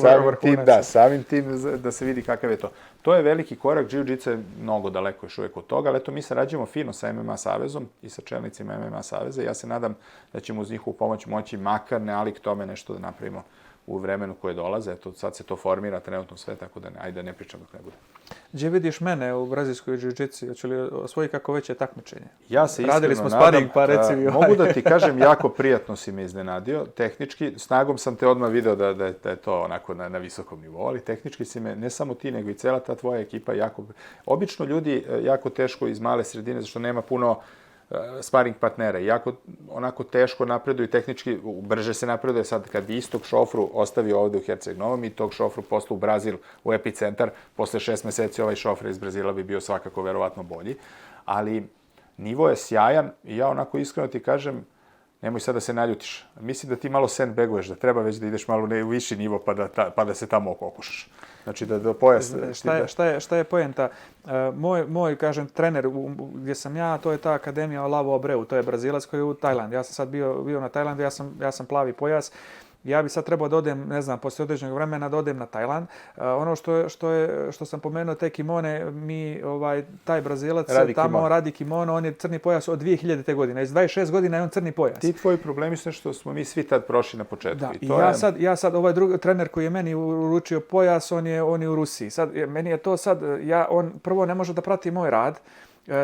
samim tim da se vidi kakav je to. To je veliki korak, džiu-džica je mnogo daleko još uvijek od toga, ali eto mi sarađujemo fino sa MMA savezom i sa čelnicima MMA saveza. Ja se nadam da ćemo uz njihovu pomoć moći makar ne ali k tome nešto da napravimo u vremenu koje dolaze. Eto, sad se to formira trenutno sve, tako da ajde ne pričam dok ne bude. Gdje vidiš mene u brazilskoj džiu-džici? Hoće li osvoji kako veće takmičenje? Ja se radili smo sparing, pa reci mi. Mogu da ti kažem, jako prijatno si me iznenadio. Tehnički, snagom sam te odmah video da je to onako na visokom nivou, ali tehnički si me, ne samo ti, nego i cela ta tvoja ekipa jako... Obično ljudi jako teško iz male sredine, zašto nema puno sparing partnera. Jako onako teško napreduju tehnički, brže se napreduje sad kad bi istog šofru ostavio ovde u Herceg Novom i tog šofru poslao u Brazil, u epicentar, posle 6 meseci ovaj šofr iz Brazila bi bio svakako verovatno bolji. Ali nivo je sjajan i ja onako iskreno ti kažem, nemoj sad da se naljutiš. Mislim da ti malo sandbaguješ, da treba već da ideš malo u viši nivo pa da se tamo okušaš. Znači da pojas... Šta je poenta? Moj, kažem, trener gdje sam ja, to je ta akademija Olavo Abreu, to je Brazilac koji je u Tajlandu. Ja sam sad bio na Tajlandu, ja sam plavi pojas. Ja bi sad trebao da odem, ne znam, poslije određenog vremena da odem na Tajland. Ono što sam pomenuo, te kimone, taj Brazilac tamo radi kimono, on je crni pojas od 2000. godine. Iz 26 godina je on crni pojas. Ti tvoji problemi su što smo mi svi tad prošli na početku. Da, ja sad ovaj drugi trener koji je meni uručio pojas, on je u Rusiji. Sad, meni je to sad, on prvo ne može da prati moj rad.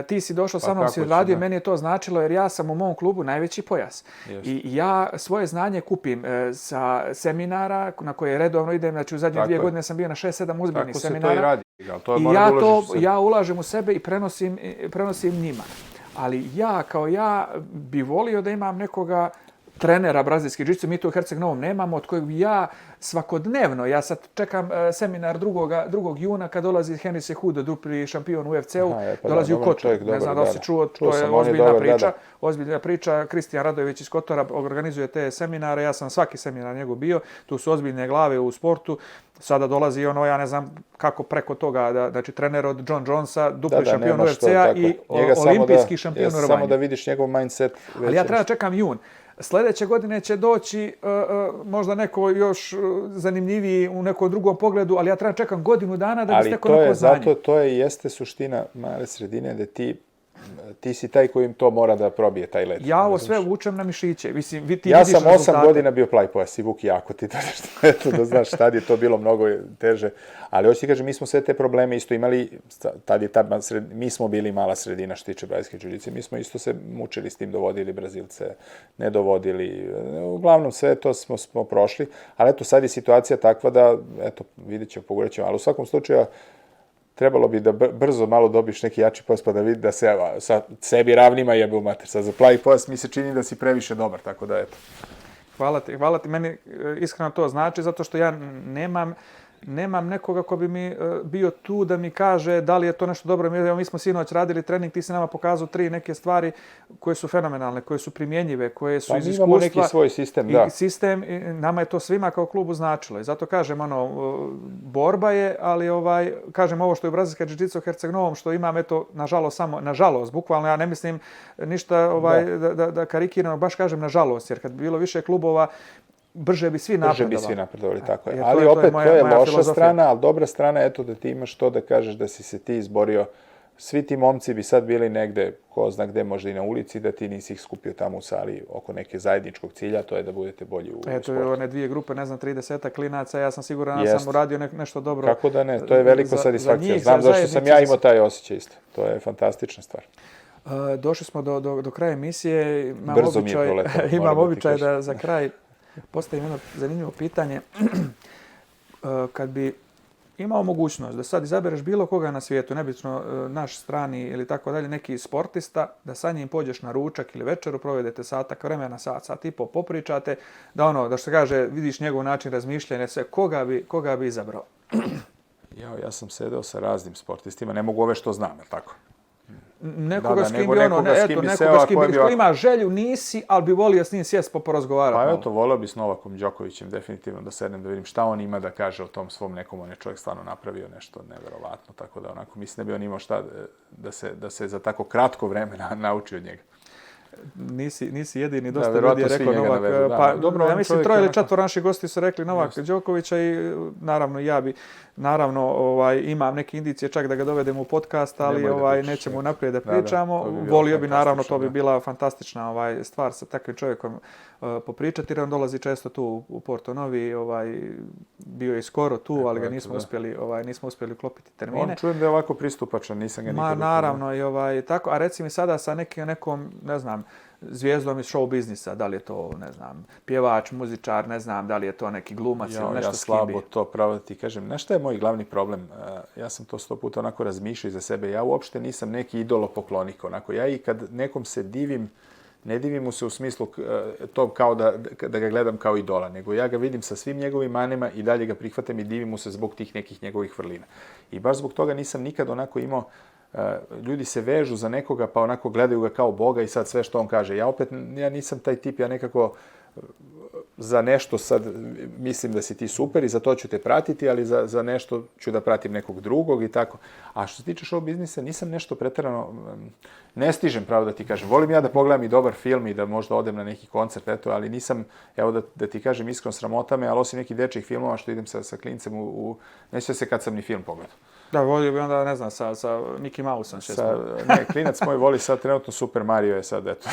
Ti si došao sa mnom, si radio, meni je to značilo jer ja sam u mom klubu najveći pojas. I ja svoje znanje kupim sa seminara na koje redovno idem, znači u zadnje 2 godine sam bio na 6-7 uzbiljnih seminara. I ja ulažem u sebe i prenosim njima. Ali ja bi volio da imam nekoga trenera brazilske džiu-džice, mi tu u Herceg Novom nemamo, od kojeg ja svakodnevno, ja sad čekam seminar 2. juna kad dolazi Henry Cejudo, dupli šampion u UFC-u, dolazi u Kotor. Ne znam da li si čuo, to je ozbiljna priča. Kristijan Radojević iz Kotora organizuje te seminare, ja sam svaki seminar njegov bio, tu su ozbiljne glave u sportu. Sada dolazi ja ne znam kako preko toga, znači trener od John Jonesa, dupli šampion UFC-a i olimpijski šampion u rvanju. Samo da vidiš njegov mindset. Ali ja treba čekam jun. Sljedeće godine će doći možda neko još zanimljiviji u nekom drugom pogledu, ali ja treba čekam godinu dana da bi stekao neko znanje. Ali to jeste suština male sredine, da ti si taj kojim to mora da probije taj led. Ja ovo sve vučem na mišiće. Ja sam 8 godina bio plavi pojas i Vuk jako ti da znaš, tad je to bilo mnogo teže. Ali hoću ti kažem, mi smo sve te probleme isto imali, mi smo bili mala sredina što tiče brazilske džiu-džice, mi smo isto se mučili s tim, dovodili Brazilce, ne dovodili, uglavnom sve to smo prošli, ali eto sad je situacija takva da, eto, vidjet ćemo, pogurat ćemo, ali u svakom slučaju trebalo bi da brzo malo dobiš neki jači pojas pa da vidi da se sa sebi ravnima jebe u mater. Sad za plavi pojas mi se čini da si previše dobar, tako da eto. Hvala ti. Meni iskreno to znači, zato što ja nemam nekoga ko bi mi bio tu da mi kaže da li je to nešto dobro. Mi smo sinoć radili trening, ti si nama pokazao 3 neke stvari koje su fenomenalne, koje su primjenjive, koje su iz iskustva. Pa mi imamo neki svoj sistem, da. Sistem, nama je to svima kao klubu značilo. I zato kažem, borba je, ali kažem ovo što je brazilska džiu-džica u Herceg Novom, što imam, eto, nažalost, bukvalno, ja ne mislim ništa da karikiram, baš kažem nažalost, jer kad bi bilo više klubova, brže bi svi napredovali, tako je. Ali opet, to je loša strana, ali dobra strana, eto da ti imaš to da kažeš da si se ti izborio svi ti momci bi sad bili negde, ko zna gde, možda i na ulici, da ti nisi ih skupio tamo u sali oko neke zajedničkog cilja, to je da budete bolji u Eto, sportu. one dvije grupe, ne znam, 30 klinaca, ja sam siguran da Jest. sam uradio nešto dobro. Kako da ne, to je velika satisfakcija. Znam zašto sam ja imao taj osjećaj isto. To je fantastična stvar. Došli smo do kraja emisije. Imam običaj da za kraj postavim jedno zanimljivo pitanje. Kad bi imao mogućnost da sad izabereš bilo koga na svijetu, nebitno naš strani ili tako dalje, neki sportista, da sa njim pođeš na ručak ili večeru, provedete satak vremena, sat i pol, popričate, da što se kaže, vidiš njegov način razmišljanja, sve, koga bi izabrao? Ja sam sedeo sa raznim sportistima, ne mogu ove što znam, je tako? Nekoga s kim ima želju, nisi, ali bi volio s njim sjest pa porazgovarati. Pa eto, volio bi s Novakom Đokovićem definitivno da sednem, da vidim šta on ima da kaže o tom svom nekom, on je čovjek stvarno napravio nešto neverovatno, tako da onako mislim da bi on imao šta da se za tako kratko vremena nauči od njega. Nisi jedini, dosta ljudi je rekao Novak. Dobro, ja mislim 3 ili 4 naših gosti su rekli Novak Đokovića i naravno ja bi, imam neke indicije čak da ga dovedemo u podcast, ali nećemo naprijed da pričamo. Volio bi, naravno, to bi bila fantastična stvar sa takvim čovjekom popričati, jer on dolazi često tu u Porto Novi, bio je skoro tu, ali ga nismo uspjeli uklopiti termine. On čujem da je ovako pristupačan, nisam ga nikada. Naravno, i tako, a reci mi sada sa nekom, ne znam, zvijezdom iz show biznisa, da li je to, ne znam, pjevač, muzičar, ne znam, da li je to neki glumac ili nešto s kim bi. Ja slabo to pravo da ti kažem. Znaš šta je moj glavni problem? Ja sam to 100 puta onako razmišljao za sebe. Ja uopšte nisam neki idolopoklonik. Onako, ja i kad nekom se divim, ne divim mu se u smislu to kao da ga gledam kao idola, nego ja ga vidim sa svim njegovim manima i dalje ga prihvatam i divim mu se zbog tih nekih njegovih vrlina. I baš zbog toga nisam nikad onako imao, ljudi se vežu za nekoga pa onako gledaju ga kao Boga i sad sve što on kaže. Ja nisam taj tip, ja nekako za nešto sad mislim da si ti super i za to ću te pratiti, ali za nešto ću da pratim nekog drugog i tako. A što se tiče show biznisa, nisam nešto pretjerano, ne stižem pravo da ti kažem. Volim ja da pogledam i dobar film i da možda odem na neki koncert, eto, ali nisam, evo da ti kažem iskreno, sramota me, ali osim nekih dečjih filmova što idem sa klincem neće se kad sam ni film pogledao. Da, volio bi onda, ne znam, sa Mickey Mouseom. Ne, klinac moj voli sad trenutno Super Mario je sad, eto.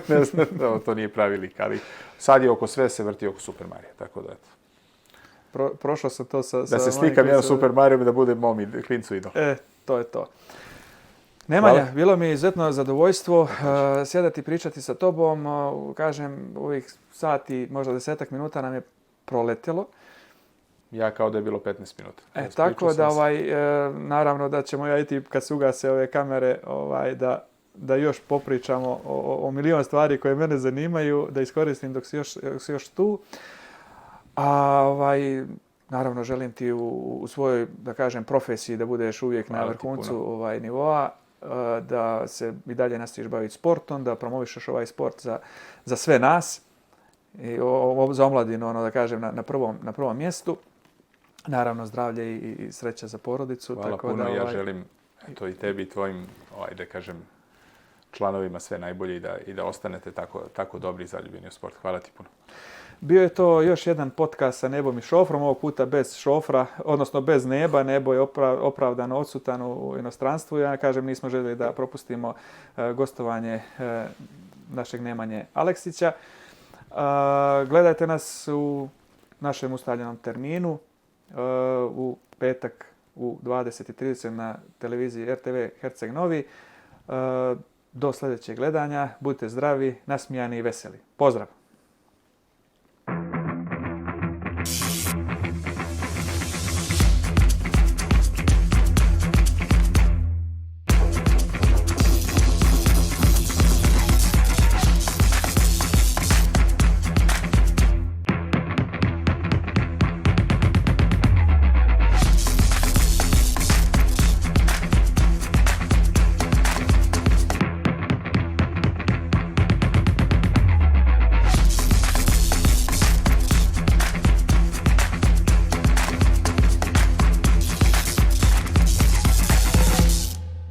Ne znam, to nije pravi lik, ali sad je sve se vrti oko Super Mario, tako da eto. Prošao sam to sa... Da se slikam jedan Super Mario i da bude mom klincu idol. To je to. Nemanja, bilo mi je izuzetno zadovoljstvo sjedati i pričati sa tobom. Kažem, ovih sati, možda 10 minuta nam je proletjelo. Ja kao da je bilo 15 minuta. Tako da, naravno da ćemo ja i ti kad se ugase ove kamere, da još popričamo o milion stvari koje mene zanimaju, da iskoristim dok si još tu. A naravno želim ti u svojoj, da kažem, profesiji da budeš uvijek na vrhuncu nivoa, da se i dalje nastaviš baviti sportom, da promovišeš ovaj sport za sve nas i za omladinu, da kažem, na prvom mjestu. Naravno, zdravlje i sreća za porodicu. Hvala puno, ja želim to i tebi i tvojim, da kažem, članovima sve najbolje i da ostanete tako dobri i zaljubljeni u sport. Hvala ti puno. Bio je to još jedan podcast sa Nebom i Šofrom, ovog puta bez šofra, odnosno bez neba. Nebo je opravdano odsutan u inostranstvu. Ja kažem, nismo željeli da propustimo gostovanje našeg Nemanje Aleksića. Gledajte nas u našem ustaljenom terminu u petak u 20:30 na televiziji RTV Herceg Novi. Do sljedećeg gledanja. Budite zdravi, nasmijani i veseli. Pozdrav!